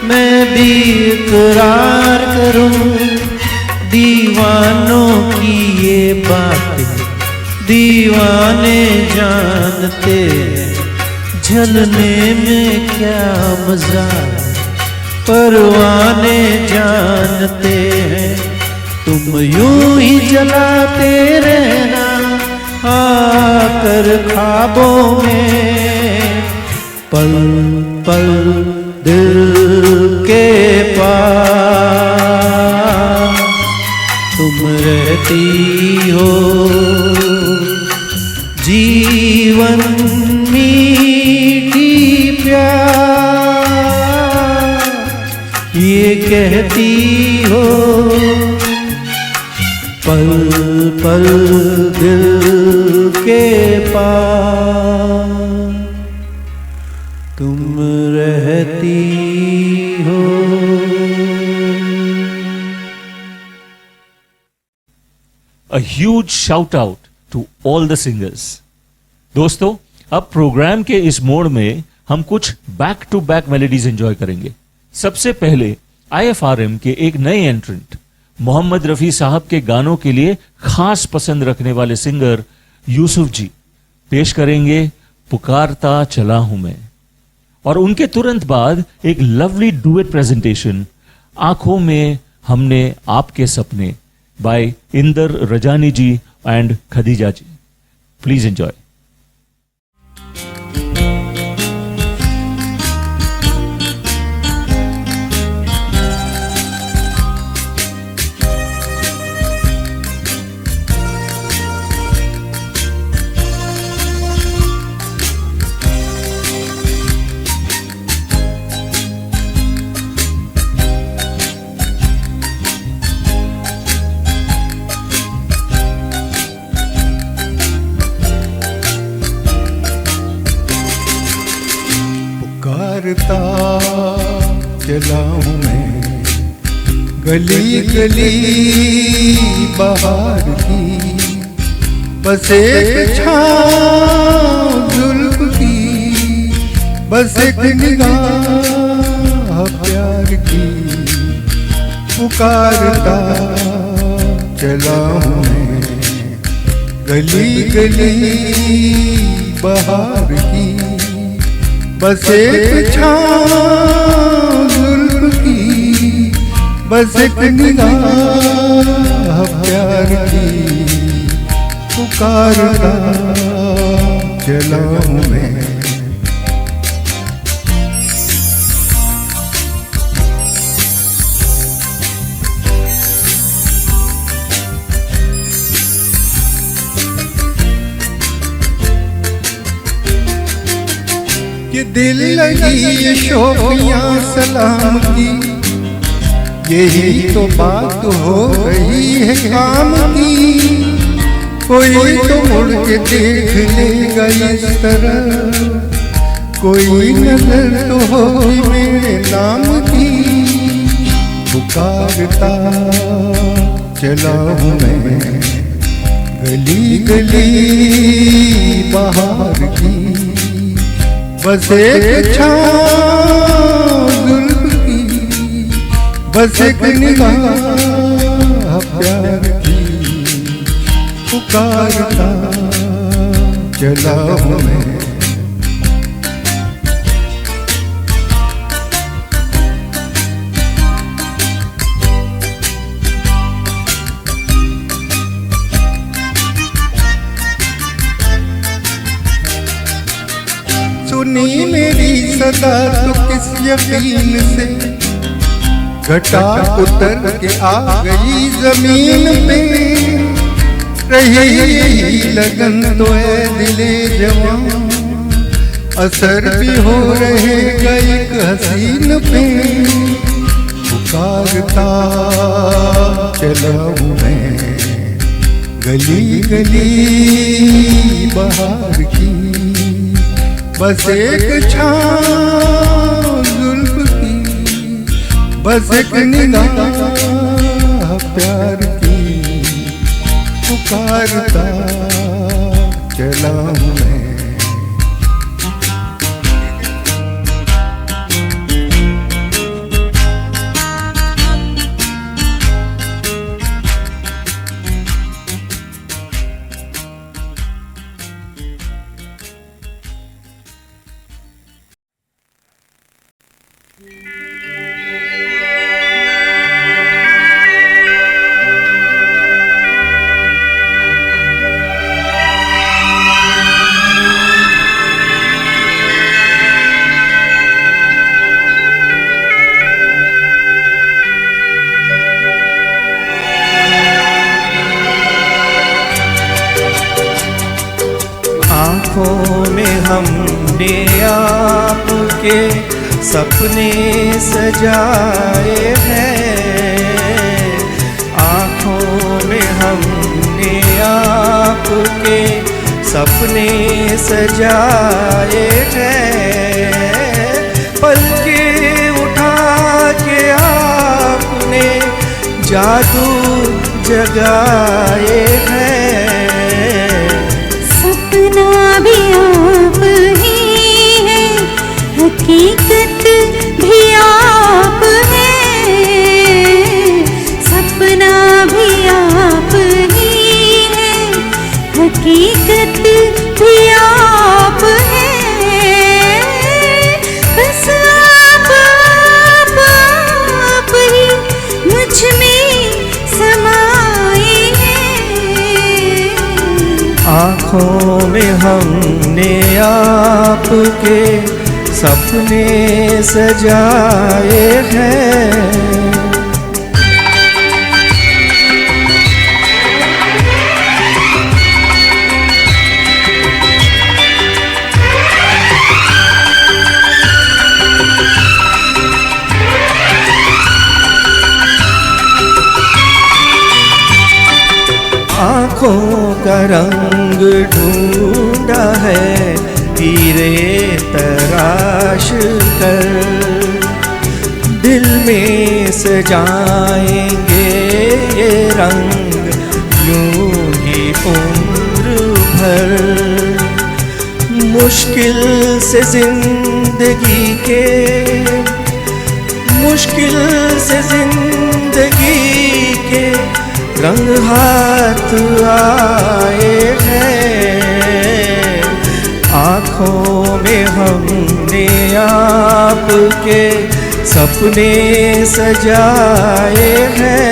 मैं भी इकरार करूं। दीवानों की ये बातें दीवाने जानते हैं, जलने में क्या मजा परवाने जानते हैं। तुम यूं ही जलाते रहना आकर ख्वाबों में, पल पल दिल के पास तुम रहती हो। जीवन मीठी प्यार ये कहती हो, पल पल दिल के पास तुम रहती हो। A huge shout out to all the singers. दोस्तों, अब प्रोग्राम के इस मोड में हम कुछ back to back melodies enjoy करेंगे। सबसे पहले IFRM के एक नए एंट्रेंट मोहम्मद रफी साहब के गानों के लिए खास पसंद रखने वाले सिंगर यूसुफ जी पेश करेंगे पुकारता चला हूं मैं। और उनके तुरंत बाद एक लवली डुएट प्रेजेंटेशन आंखों में हमने आपके सपने by Inder Rajani ji and Khadija ji. Please enjoy. पुकारता चला हूँ मैं गली गली बाहर की, बस एक छाँव जुल्फ की, बस एक निगाह प्यार की पुकारता चला हूँ मैं गली गली बहार की बस एक छाँव जुल्फ की बस एक निगाह प्यार की पुकारता चला हूँ मैं। ये दिल लगी ये शोखियाँ सलाम की यही तो बात हो रही है काम की कोई तो मुड़ के देख लेगा इस तरह कोई नजर तो होगी मेरे नाम की पुकारता चला हूँ मैं गली गली बहार की बस एक छाँव जुल्फ की बस एक निगाह प्यार की पुकारता चला हूँ मैं। सुनी मेरी सदा तो किस यकीन से घटा उतर के आ गई जमीन पे रही लगन तो है दिले जवान असर भी हो रहेगा एक हसीन पे पुकारता चला हूँ मैं गली गली बहार की बस एक छाँव जुल्फ की बस एक निगाह प्यार की पुकारता चला हूँ मैं। आँखों में हमने आपके सपने सजाए हैं आँखों में हमने आपके सपने सजाए हैं पलके उठा के आपने जादू जगाए हैं सपना भी आप ही है हकीकत भी आप है सपना भी आप ही है हकीकत भी आप है बस आप ही मुझ में समाए हैं आँखों में हमने आपके सपने सजाए हैं आँखों का रंग ढूंढा है हीरे तराश कर दिल में सजाएंगे ये रंग यूं ही उम्र भर मुश्किल से जिंदगी के मुश्किल से जिंदगी के रंग हाथ आए हैं, आँखों में हमने आपके सपने सजाए हैं।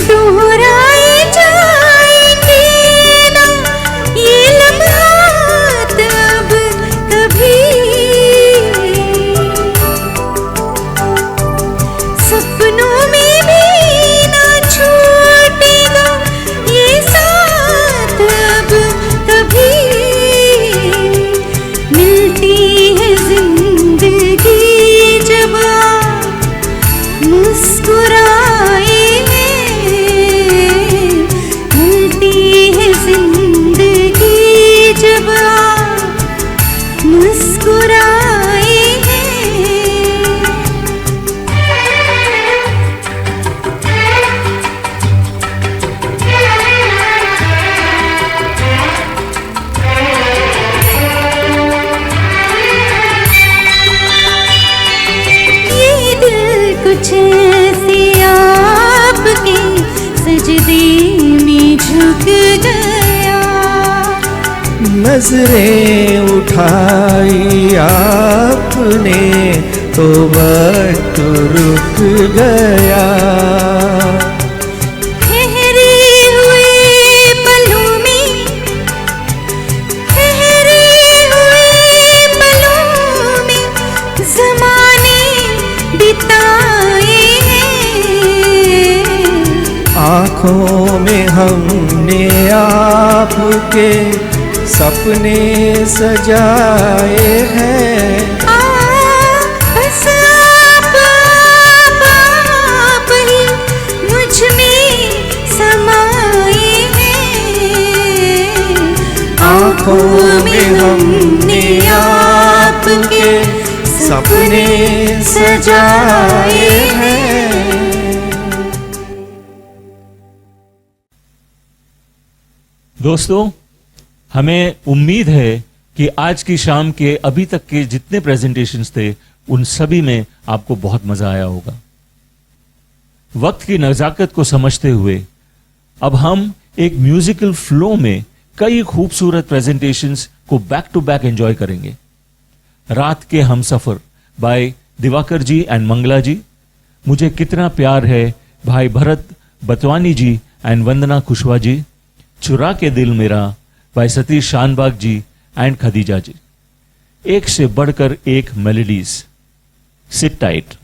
दोहराए जाएंगे ना ये लम्हात अब कभी, सपनों में भी ना छूटेगा ये साथ अब कभी। मिलती है जिंदगी जब आप मुस्कुराए, जिंदगी जब आप मुस्कुराए हैं। ये दिल कुछ ऐसे आपके सजदे में झुक गया, नजरें उठाई आपने तो वक्त रुक गया। ठहरे हुए पलों में, ठहरे हुए पलों में ज़माने बिताए हैं, आँखों में हमने आपके सपने सजाए हैं। बस आप ही मुझ में समाए हैं, आँखों में हमने आपके सपने सजाए हैं। दोस्तों, हमें उम्मीद है कि आज की शाम के अभी तक के जितने प्रेजेंटेशंस थे उन सभी में आपको बहुत मजा आया होगा। वक्त की नजाकत को समझते हुए अब हम एक म्यूजिकल फ्लो में कई खूबसूरत प्रेजेंटेशंस को बैक टू बैक एंजॉय करेंगे। रात के हमसफर बाय दिवाकर जी एंड मंगला जी, मुझे कितना प्यार है भाई भरत बतवानी जी एंड वंदना कुशवाहा जी, चुरा के दिल मेरा भाई सतीश शानबाग जी एंड खदीजा जी। एक से बढ़कर एक मेलोडीज। Seat tight.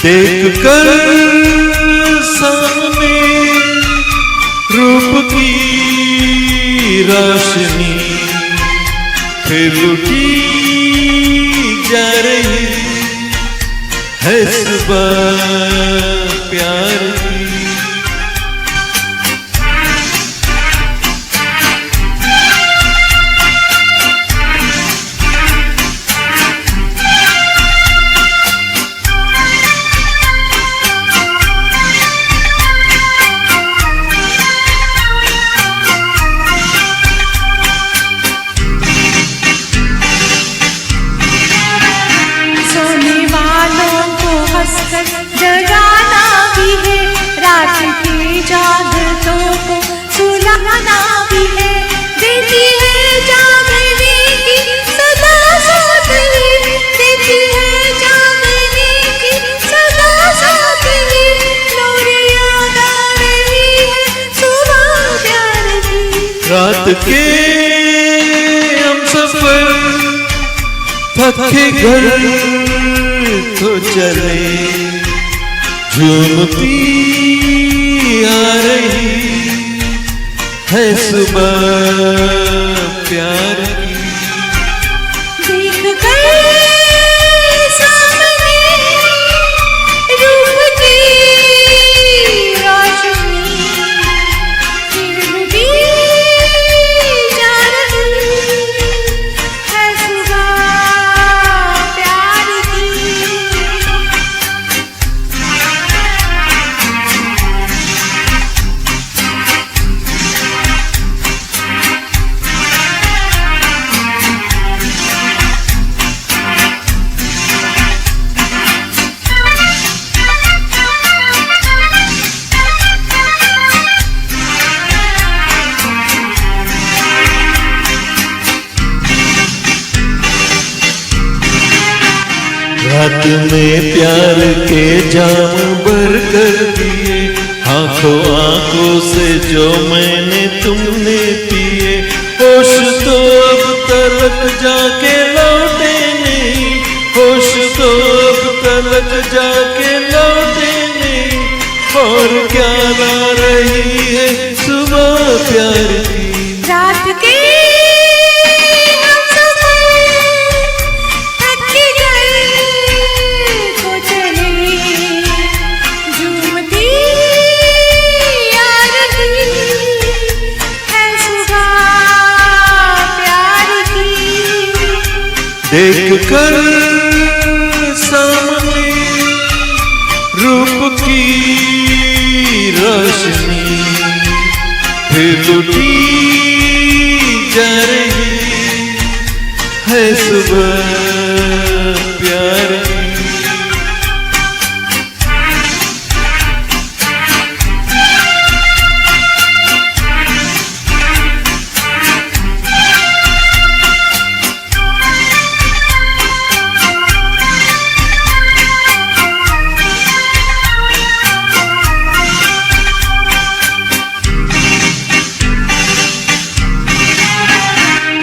देख कर सामने रूप की रोशनी फिर लुटी जा रही है सुबह प्यार की। के हम सफर थके घर तो चले, झूमती आ रही है सुबह प्यार की। देख कर सामने रूप की रोशनी, फिर भी जा रही है सुबह प्यार की। रात में प्यार के जाम भर कर दिए, आंखों आंखों से जो मैंने तुमने पिए। होश तो अब तलक जाके लौटे नहीं, होश तो अब तलक जाके लौटे नहीं, और क्या ला रही है सुबह प्यार की। रात के हम सफर थके घर को चले, झूमती आ रही है सुबह प्यार की। देख कर सामने रूप की रोशनी, फिर लुटी जा रही है सुबह प्यार की।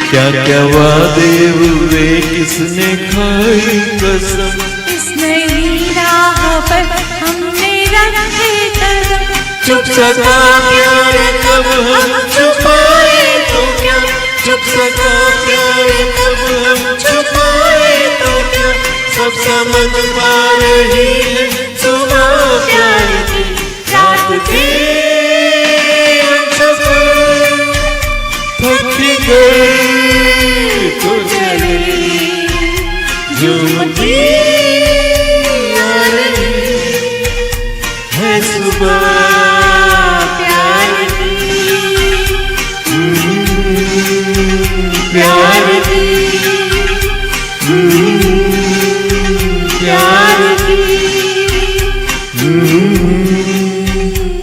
क्या क्या वादे हुए किसने खाई कसम, इस नई राह पर हमने रखे कदम। चुप सका प्यार कब हम छुपाए तो क्या, चुप सका प्यार कब हम छुपाए तो क्या, सब समझ पा रही है सुबह प्यार की। रात के हम सफर थक गए तो चले, झूमती आ रही है सुबह प्यार की। प्यार की, प्यार की,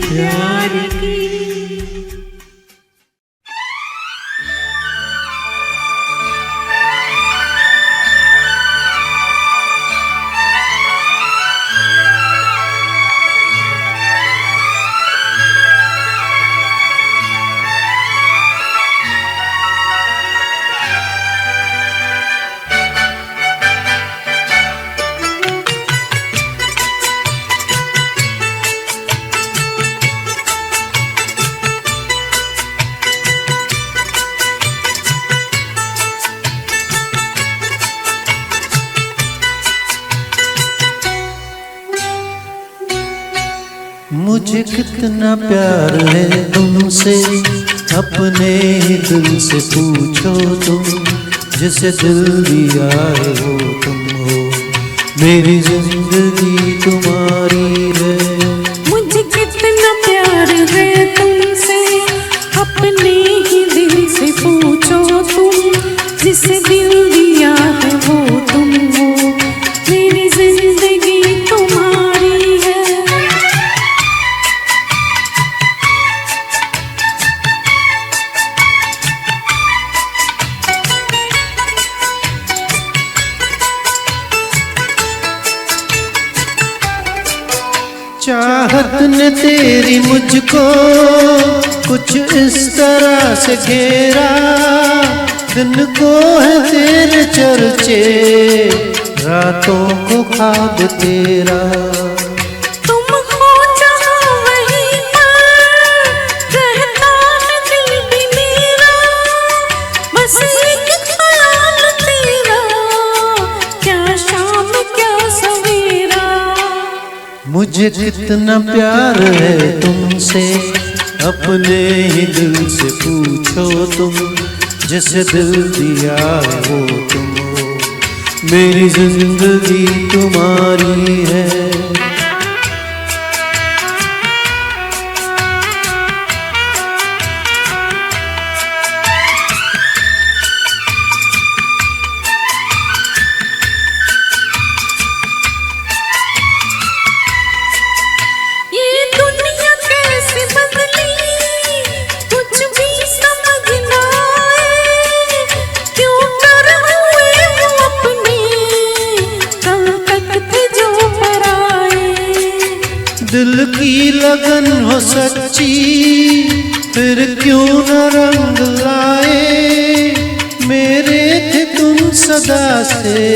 प्यार की। मुझे कितना प्यार है तुमसे, अपने ही दिल से पूछो तुम, जिसे दिल दिया है वो तुम हो, मेरी जिंदगी तुम्हारी है। मुझे कितना प्यार है तुमसे, अपने ही दिल से पूछो तुम, जिसे दिल दिया है वो तुम हो, मेरी जिंदगी तुम्हारी है। चाहत ने तेरी मुझको कुछ इस तरह से घेरा, दिन को है तेरे चर्चे, रातों को ख्वाब तेरा। तुम हो जहाँ वहीं पर, रहता है दिल भी मेरा, बस एक ख्याल तेरा, क्या शाम क्या सवेरा। मुझे कितना प्यार है तुमसे, अपने ही दिल से पूछो तुम, जिसे दिल दिया है वो तुम हो, मेरी जिंदगी तुम्हारी है। ये दुनिया कैसे बदली, कुछ भी समझ ना आए, क्यों कर हुए वो अपने, कल तक थे जो पराए। दिल की लगन हो सच्ची, फिर क्यों न रंग लाए, मेरे थे तुम सदा से,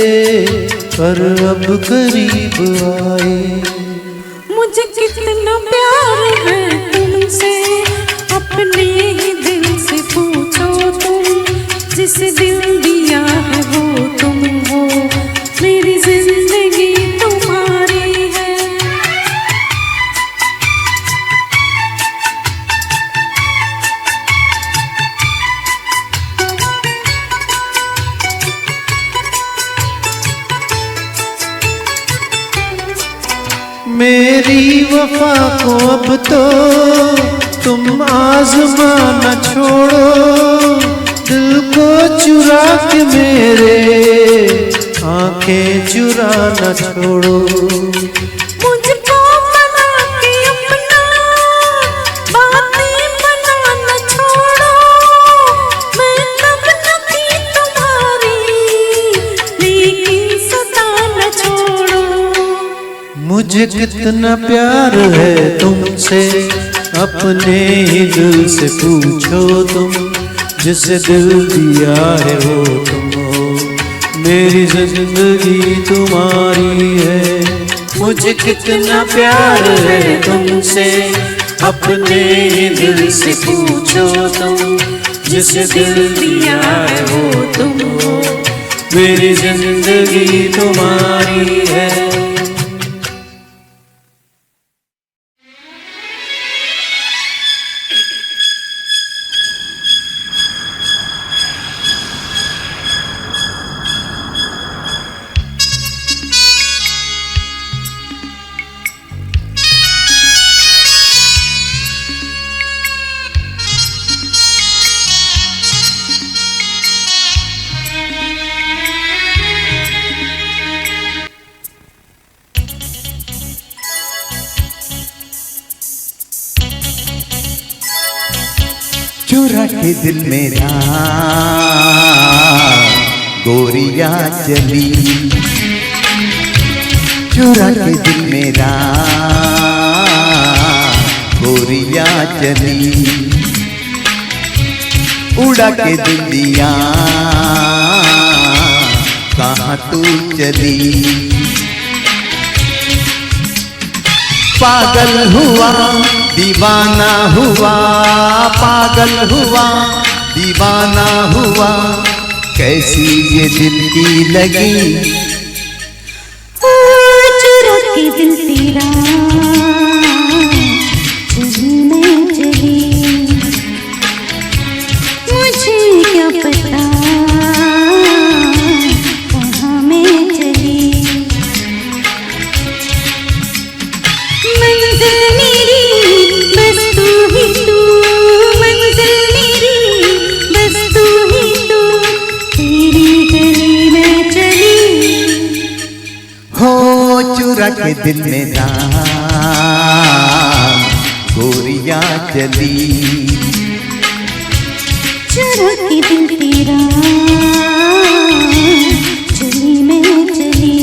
पर अब करीब आए। मुझे कितना प्यार है तुमसे, अपने ही दिल से पूछो तुम, जिसे दिल दिया है वो तुम हो, मेरी जिंदगी तुम्हारी है। मेरी वफा को अब तो तुम आजमाना छोड़ो, दिल को चुरा के मेरे आंखें चुराना छोड़ो। मुझको बना के अपना, बातें बनाना छोड़ो, मैं तब न थी तुम्हारी, लेकिन सताना छोड़ो। मुझे कितना प्यार है तुमसे, अपने ही दिल से पूछो तुम, जिसे दिल दिया है वो तुम हो, मेरी जिंदगी तुम्हारी है। मुझे कितना प्यार है तुमसे, अपने ही दिल से पूछो तुम, जिसे दिल दिया है वो तुम हो, मेरी जिंदगी तुम्हारी है। चुरा के दिल मेरा गोरिया चली, चुरा के दिल मेरा गोरिया चली, उड़ा के दिल दिया कहाँ तू चली। पागल हुआ दीवाना हुआ, पागल हुआ दीवाना हुआ, कैसी ये दिल की लगी। चुरा के दिल तेरा चली मैं चली, मुझे क्या पता कहाँ मैं चली। मंजिल मेरी बस तू ही तू, मंजिल मेरी बस तू ही तू, तेरी गली में चली। हो चुरा के दिल मेरा गोरिया चली, चुरा के दिल तेरा चली मैं चली।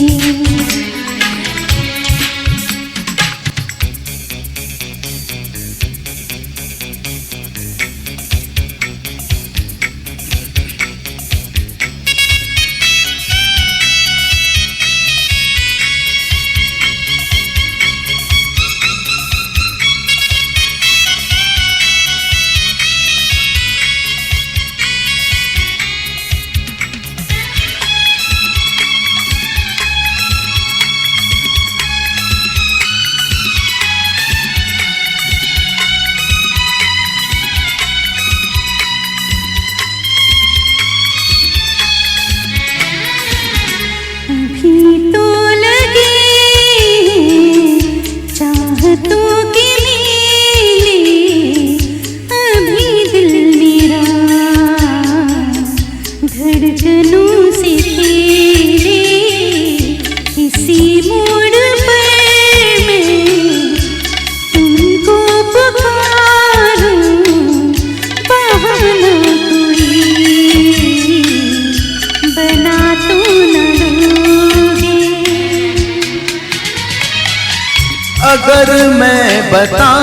अगर मैं बता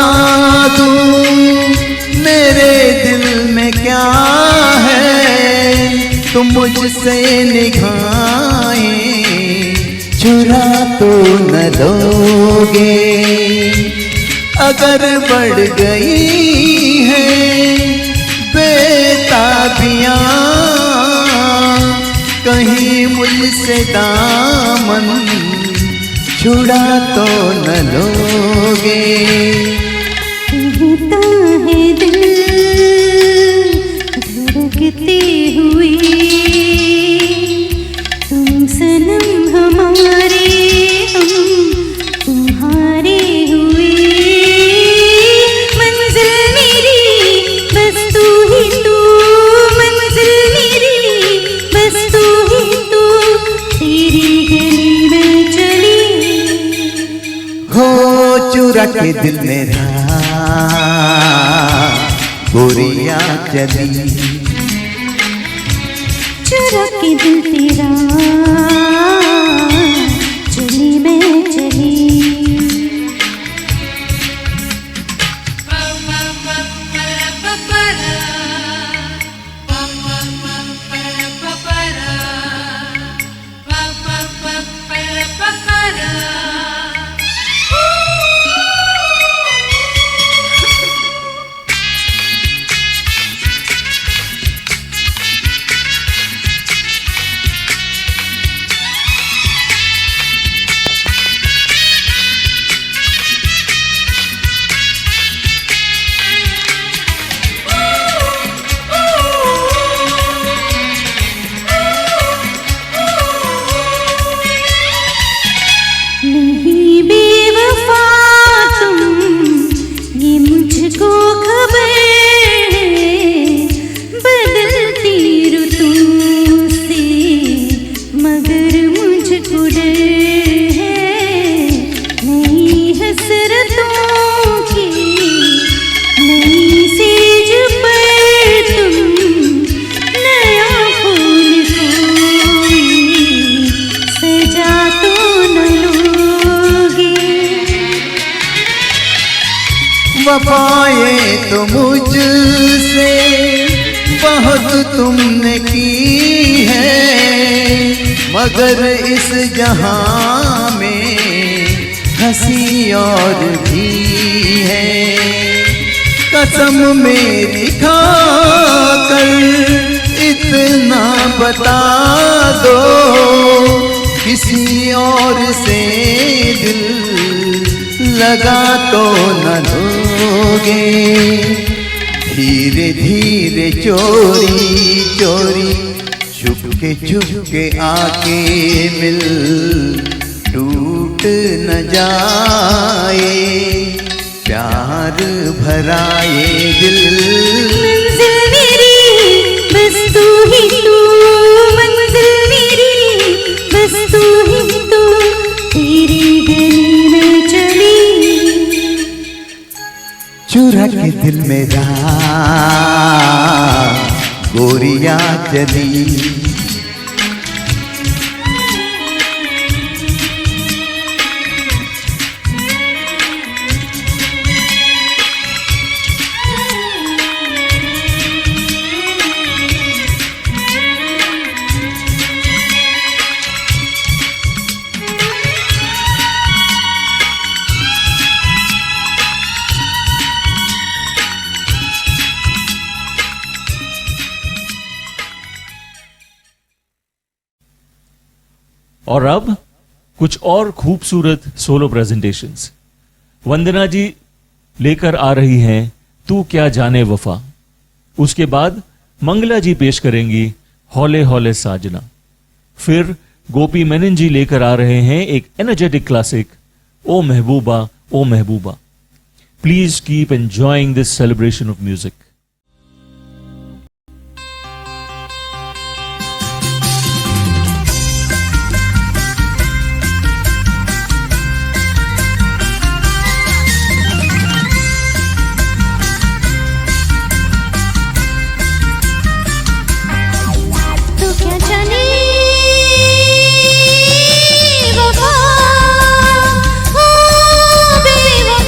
दूं मेरे दिल में क्या है, तुम मुझसे निगाहें चुरा तो न लोगे। अगर बढ़ गई है बेताबियां कहीं मुझसे दामन छुड़ा तो न लोगे। कहता है दिल धड़कते हुए, तुम सनम हमारे हम तुम्हारे हुए। मंजिल मेरी बस तू ही तू, मंजिल मेरी बस तू ही तू, तेरी गली में चली हो चुरा के दिल मेरा गोरिया चली। चुरा के दिल तेरा चली मैं चली। नहीं बेवफा तुम ये मुझको खबर है, बदलती ऋतुओं से मगर मुझको डर है। नई हसरतों की नई सेज पर तुम नया फूल कोई सजा तो न वफाएं तो मुझसे बहुत तुमने की है, मगर इस जहां में हंसी और भी है। कसम मेरी खाकर इतना बता दो, किसी और से दिल लगा तो न लोगे। धीरे धीरे चोरी चोरी छुपके आके मिल, टूट न जाए प्यार भराए दिल। मंजिल मेरी बस तू ही तू, मंजिल मेरी बस तू ही तू, तेरी गली में चली। चुरा के दिल मेरा गोरिया चली। और अब कुछ और खूबसूरत सोलो प्रेजेंटेशंस। वंदना जी लेकर आ रही हैं तू क्या जाने वफा। उसके बाद मंगला जी पेश करेंगी हौले हौले साजना। फिर गोपी मेनन जी लेकर आ रहे हैं एक एनर्जेटिक क्लासिक ओ महबूबा ओ महबूबा। Please keep enjoying this celebration of music. वफा ओ बेवफा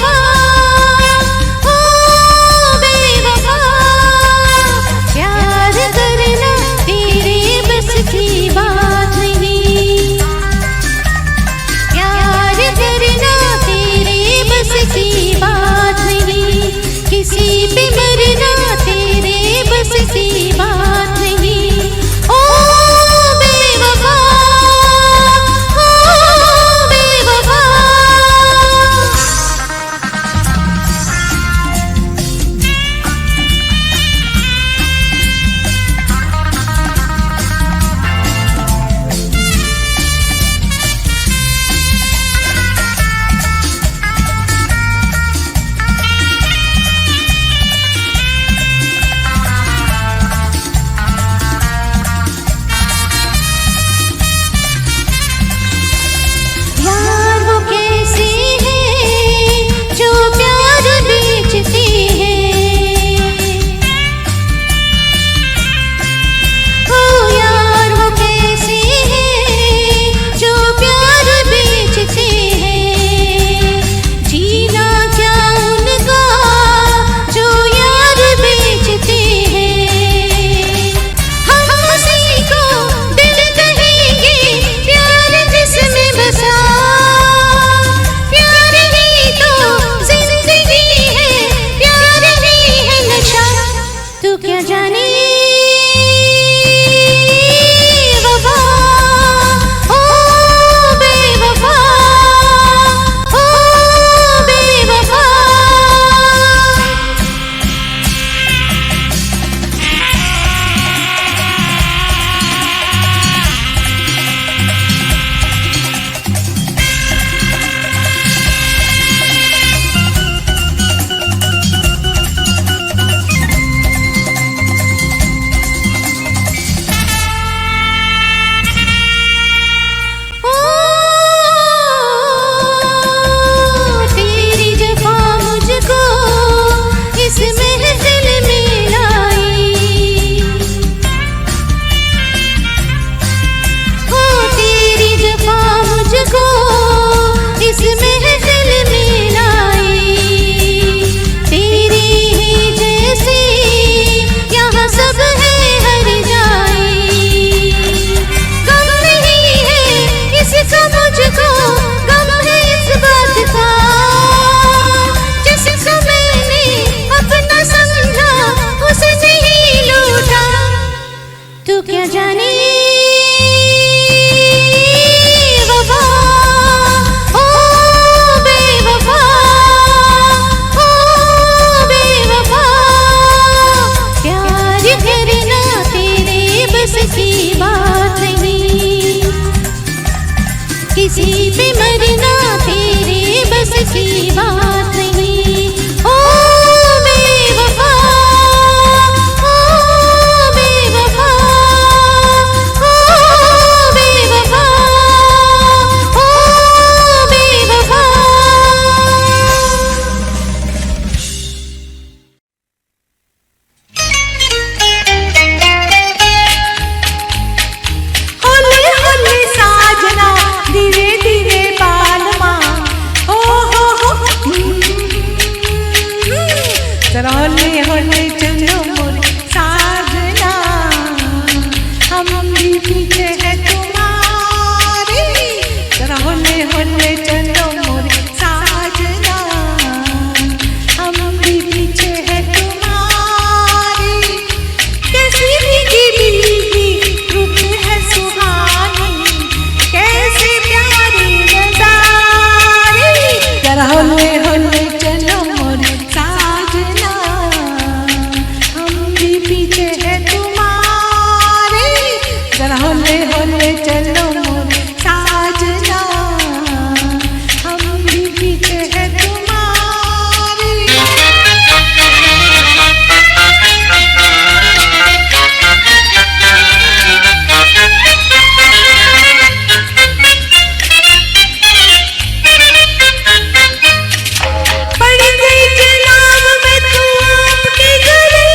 होले होले चलो मोर साजना, हम भी पीछे है तुम्हारे। जरा होले होले चलो मोर साजना, हम भी पीछे है तुम्हारे। कैसी भीगी भीगी रूप है सुहानी, कैसे प्यारी नजारे। जरा होले होले चलो मोर साजना, हम भी पीछे है तुम्हारे। जरा होले होले चलो मोर साजना, हम भी पीछे है तुम्हारे। पड़ गई जनाब में तू आपके गले,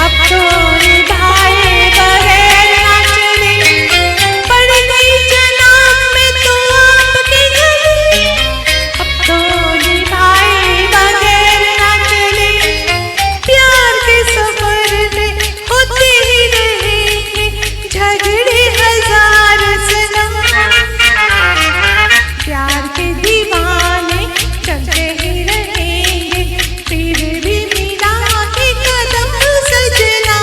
अब तो निभाए बगैर ना चले। पड़ गई जनाब में तू आपके गले, अब तो निभाए बगैर ना चले। प्यार के सफर में होते ही रहेंगे झगड़े हजार सनम, प्यार के दीवाने चलते ही रहेंगे फिर भी मिला के कदम सजना।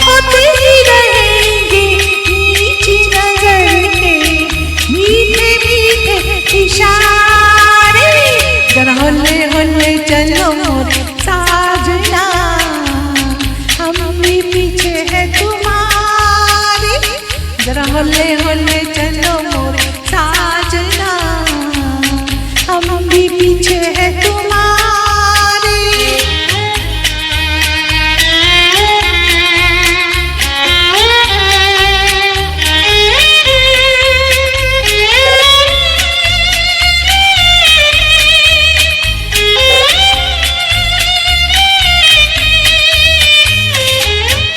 होते ही रहेंगे नीची नजर के मीठे मीठे इशारे। जरा होले होले चलो मोर साजना, हम भी पीछे है तुम्हारे। जरा होले होले चलो मोर साजना, हम भी पीछे है तुम्हारे।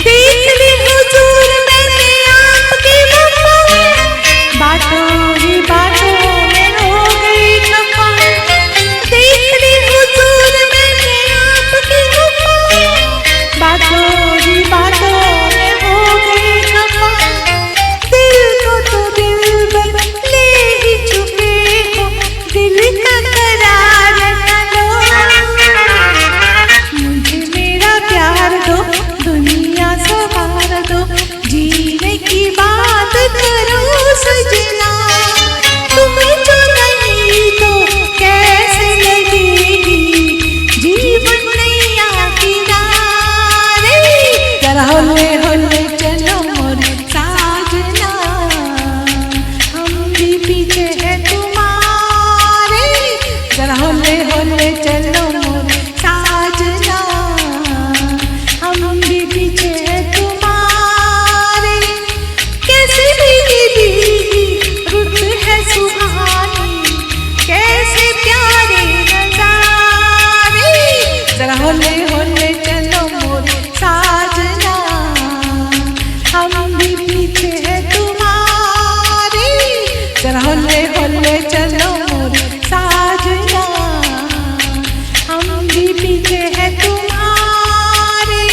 देख ली हुजूर मैंने आपकी वफा, बातों ही बातों में हो गई खफा। देख ली हुजूर मैंने आपकी वफा, बातों ही बातों में हो गई खफा। दिल को तो दिलबर ले ही चुके हो, दिल का करार न लो। मुझे मेरा प्यार दो, दुनिया सवार दो, जीने की बात करो सजना। तुम्हें जो नहीं तो कैसे लगेगी जीवन नैया किनारे। जरा होले होले चलो मोर साजना, हम भी पीछे है तुम्हारे। जरा होले होले चलो मोर साजना, हम भी पीछे है तुम्हारे। कैसे भीगी भीगी रुत है सुहानी, कैसे प्यारे नजारे। जरा होले होले चलो मोर साजना, हम भी पीछे है तुम्हारे। जरा होले होले चलो मोर साजना, हम भी पीछे है तुम्हारे।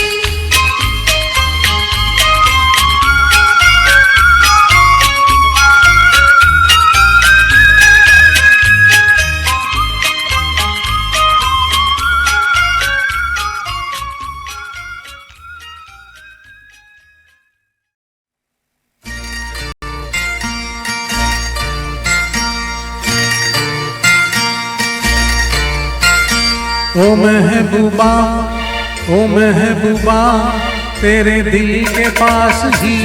ओ महबूबा, ओ महबूबा, तेरे दिल के पास ही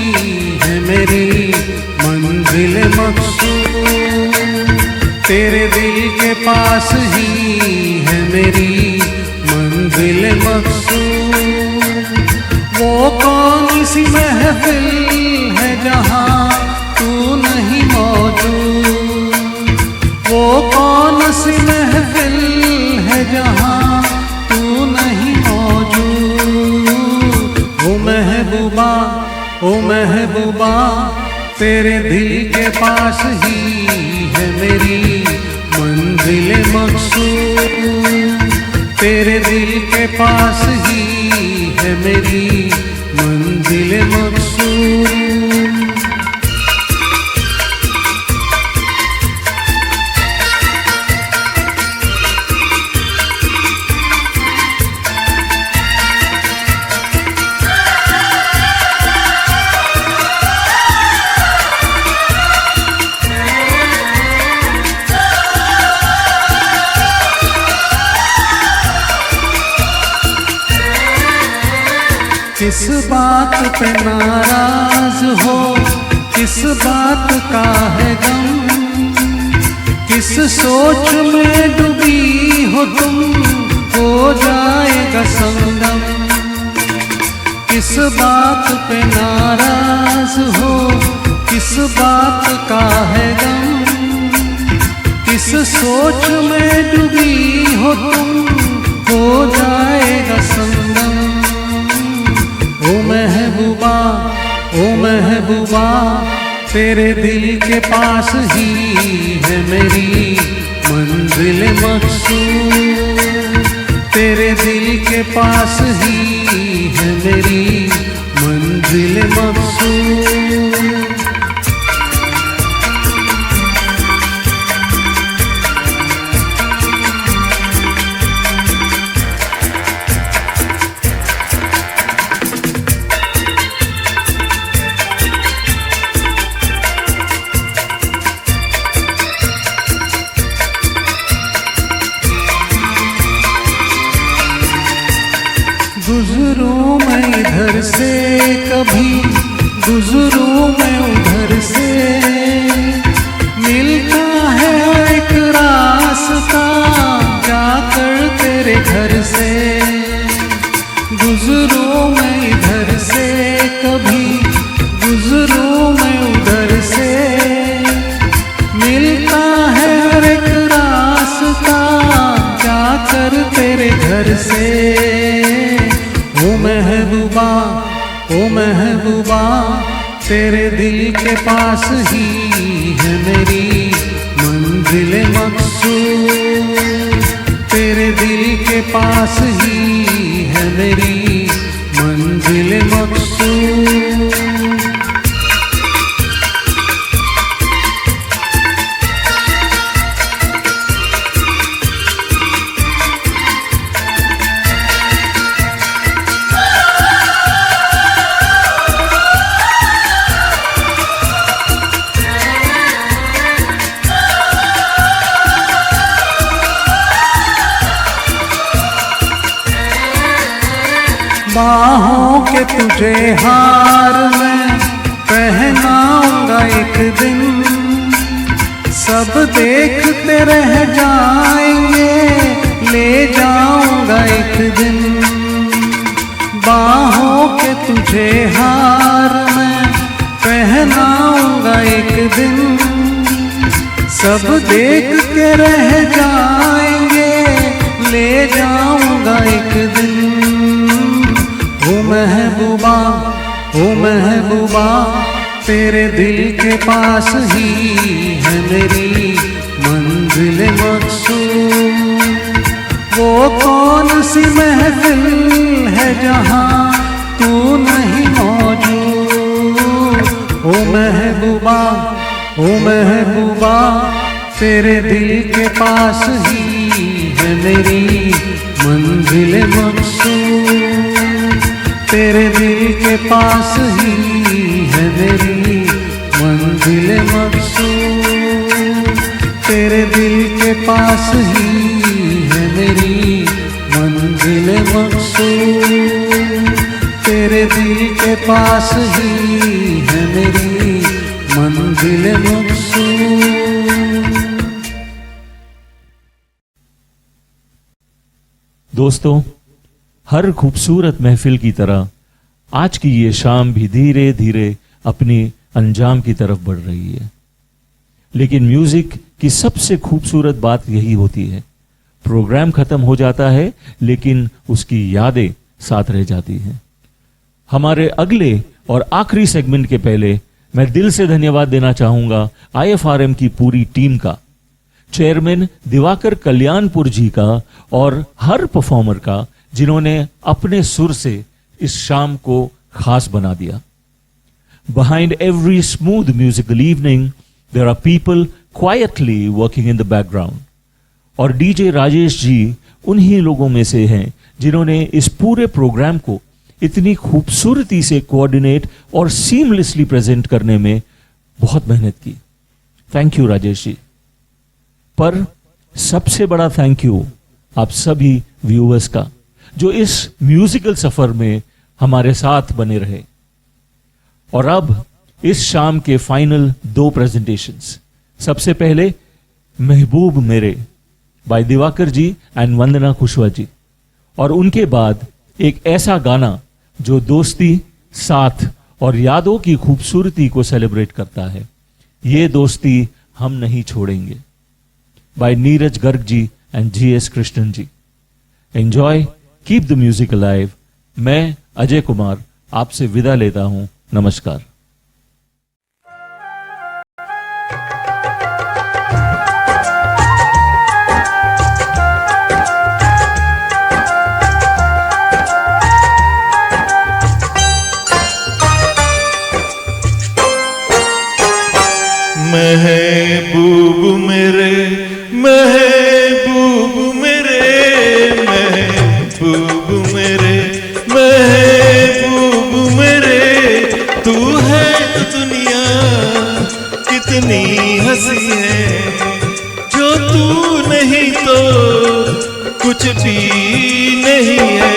है मेरी मंजिल मकसूद। तेरे दिल के पास ही है मेरी मंजिल मकसूद। वो कौन सी महफिल है जहाँ तू नहीं मौजूद। वो कौन सी महफिल है जहाँ तू नहीं मौजूद। ओ महबूबा, ओ महबूबा, तेरे दिल के पास ही है मेरी मंजिल मकसूद। तेरे दिल के पास ही है मेरी मंजिल मकसूद। किस बात पे नाराज हो, किस बात का है गम, किस सोच में डूबी हो तुम, हो जाएगा संगम। किस बात पे नाराज हो, किस बात का है गम, किस सोच में डूबी हो तुम, हो जाएगा संगम। ओ महबूबा, ओ महबूबा, तेरे दिल के पास ही है मेरी मंजिल मकसूद। तेरे दिल के पास ही है मेरी मंजिल मकसूद। गुजरूं मैं इधर से कभी, गुजरूं मैं उधर से, मिलता है एक रास्ता जाकर तेरे घर से। गुजरूं मैं इधर से कभी, गुजरूं मैं उधर से, मिलता है एक रास्ता जाकर तेरे घर से। ओ महबूबा, ओ महबूबा, तेरे दिल के पास ही है मेरी मंजिल मकसूद। तेरे दिल के पास ही है मेरी मंजिल मकसूद। बाहों के तुझे हार मैं पहनाऊंगा एक दिन, सब देखते रह जाएंगे, ले जाऊंगा एक दिन। बाहों के तुझे हार मैं पहनाऊंगा एक दिन, सब देख के रह जाएंगे, ले जाऊंगा एक दिन। ओ महबूबा, ओ महबूबा, तेरे दिल के पास ही है मेरी मंजिल मकसूद। वो कौन सी महफिल है जहाँ तू नहीं मौजूद। ओ महबूबा, ओ महबूबा, तेरे दिल के पास ही है मेरी मंजिल मकसूद। तेरे दिल के पास ही है मेरी मंजिल मकसूद। तेरे दिल के पास ही है मेरी मंजिल मकसूद। तेरे दिल के पास ही है मेरी मंजिल मकसूद। दोस्तों, हर खूबसूरत महफिल की तरह आज की ये शाम भी धीरे धीरे अपनी अंजाम की तरफ बढ़ रही है। लेकिन म्यूजिक की सबसे खूबसूरत बात यही होती है, प्रोग्राम खत्म हो जाता है लेकिन उसकी यादें साथ रह जाती हैं। हमारे अगले और आखिरी सेगमेंट के पहले मैं दिल से धन्यवाद देना चाहूंगा IFRM की पूरी टीम का, चेयरमैन दिवाकर कल्याणपुर जी का और हर परफॉर्मर का जिन्होंने अपने सुर से इस शाम को खास बना दिया। Behind every smooth musical evening, there are people quietly working in the background. और डीजे राजेश जी उन्हीं लोगों में से हैं जिन्होंने इस पूरे प्रोग्राम को इतनी खूबसूरती से कोऑर्डिनेट और सीमलेसली प्रेजेंट करने में बहुत मेहनत की। Thank you Rajesh ji. पर सबसे बड़ा थैंक यू आप सभी व्यूअर्स का जो इस म्यूजिकल सफर में हमारे साथ बने रहे। और अब इस शाम के फाइनल 2 प्रेजेंटेशंस। सबसे पहले महबूब मेरे बाय दिवाकर जी एंड वंदना कुशवाहा जी, और उनके बाद एक ऐसा गाना जो दोस्ती, साथ और यादों की खूबसूरती को सेलिब्रेट करता है, ये दोस्ती हम नहीं छोड़ेंगे, by Neeraj Garg ji and GS Krishnan ji. Enjoy, keep the music alive. मैं अजय कुमार आपसे विदा लेता हूं। नमस्कार। महबूब मेरे, महबूब मेरे, महबूब मेरे, महबूब मेरे, तू है तो दुनिया कितनी हंसी है, जो तू नहीं तो कुछ भी नहीं है।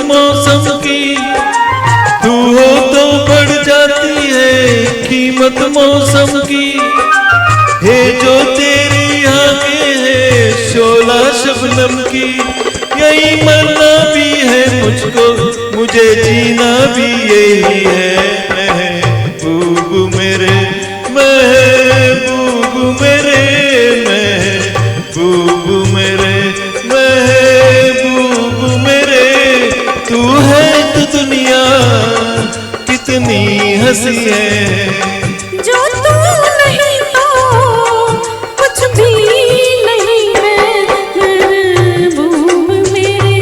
मौसम की तू हो तो बढ़ जाती है कीमत मौसम की, है जो तेरी आंखें है शोला शबनम की, यही मरना भी है मुझको, मुझे जीना भी यही है। महबूब मेरे, महबूब मेरे, महबूब मेरे, महबूब मेरे, तू है तो दुनिया कितनी हंसी है, जो तू नहीं तो कुछ भी नहीं है। महबूब मेरे,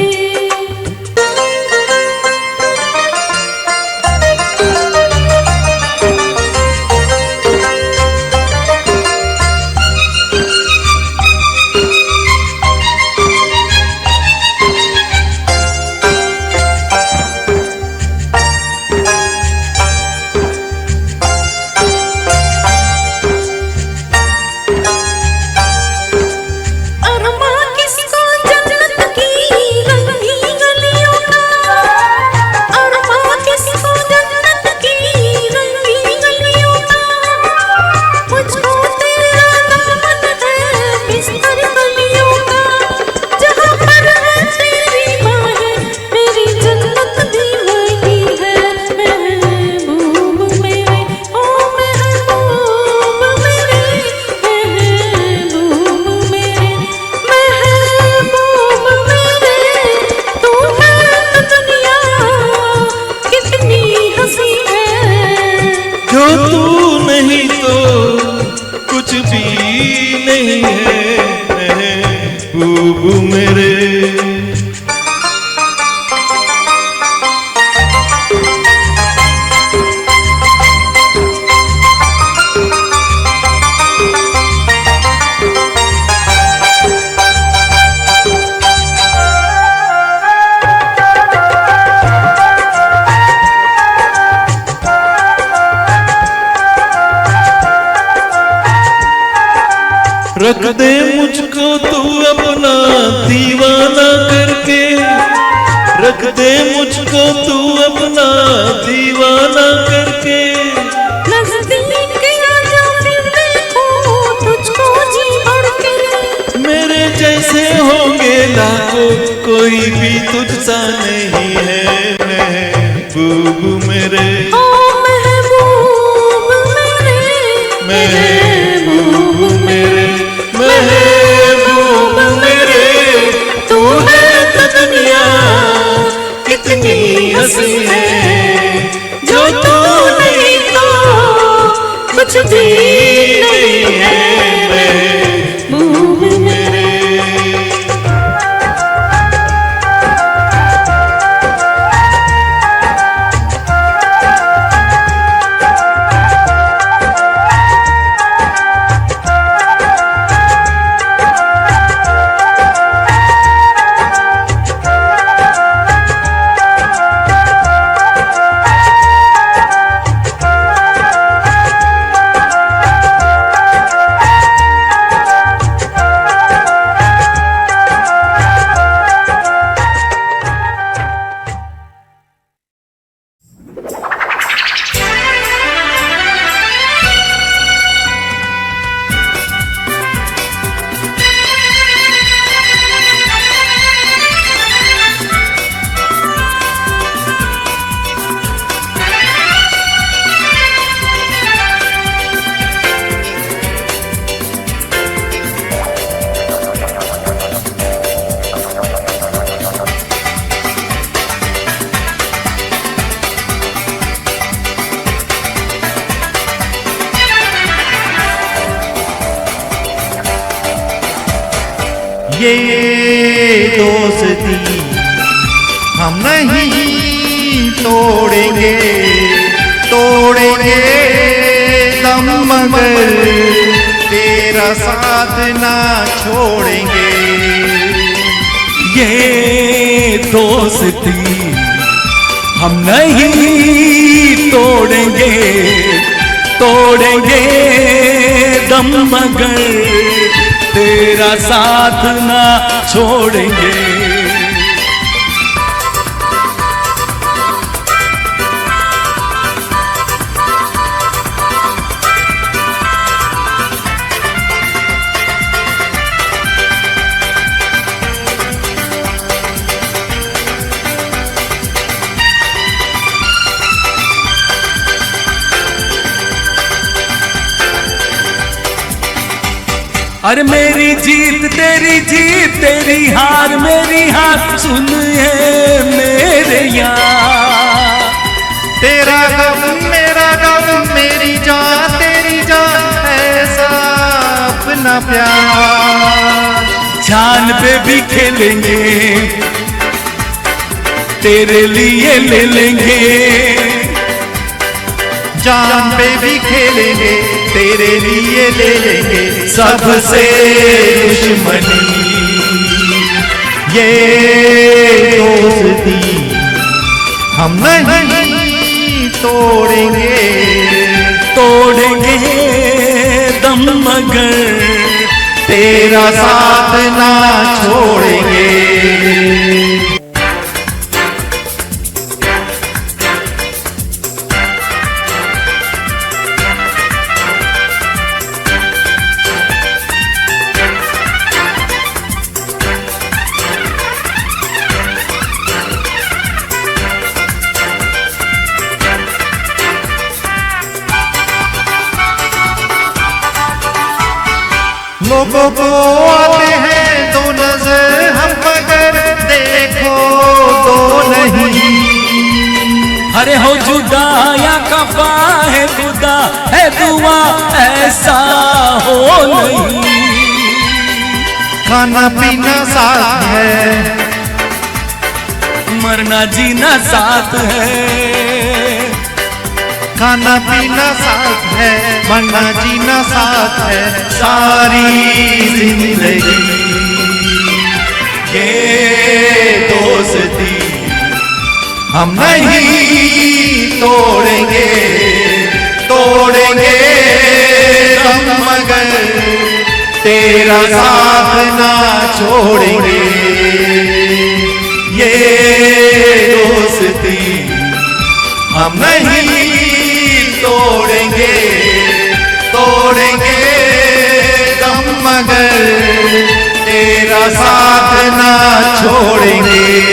जो तू नहीं तो कुछ भी नहीं है। महबूब मेरे, रख दे मुझको तू अपना दीवाना करके, रख दे मुझको तू अपना दीवाना करके। नजदीक आजा फिर देखो तुझको जी भर के। मेरे जैसे होंगे लाखों, कोई भी तुझसा नहीं है। महबूब मेरे, ओ महबूब मेरे, महबूब मेरे, महबूब मेरे। तू है तो दुनिया कितनी हंसी है, जो तू नहीं तो कुछ भी नहीं है। महबूब मेरे। ये दोस्ती हम नहीं तोड़ेंगे, तोड़ेंगे दम मगर तेरा साथ ना छोड़ेंगे। ये दोस्ती हम नहीं तोड़ेंगे, तोड़ेंगे दम मगर तेरा साथ ना छोड़ेंगे। अरे मेरी जीत तेरी जीत, तेरी हार मेरी हार, सुन है मेरे यार। तेरा गम मेरा गम, मेरी जान तेरी जान, ऐसा अपना प्यार। जान पे भी खेलेंगे, तेरे लिए ले लेंगे। जान पे भी खेलेंगे, तेरे लिए ले लेंगे सबसे दुश्मनी। ये दोस्ती हम नहीं तोड़ेंगे, तोड़ेंगे दम मगर तेरा साथ ना छोड़ेंगे। लोगों को आते हैं दो नजर हम मगर देखो दो नहीं। अरे हो जुदा या कफा है खुदा है दुआ ऐसा हो नहीं। खाना पीना साथ है, मरना जीना साथ है। खाना पीना साथ है, मरना जीना साथ है, सारी जिंदगी। ये दोस्ती हम नहीं तोड़ेंगे, तोड़ेंगे दम मगर तेरा साथ ना छोड़ेंगे, ये दोस्ती हम नहीं तोड़ेंगे, तोड़ेंगे दम मगर तेरा साथ ना छोड़ेंगे।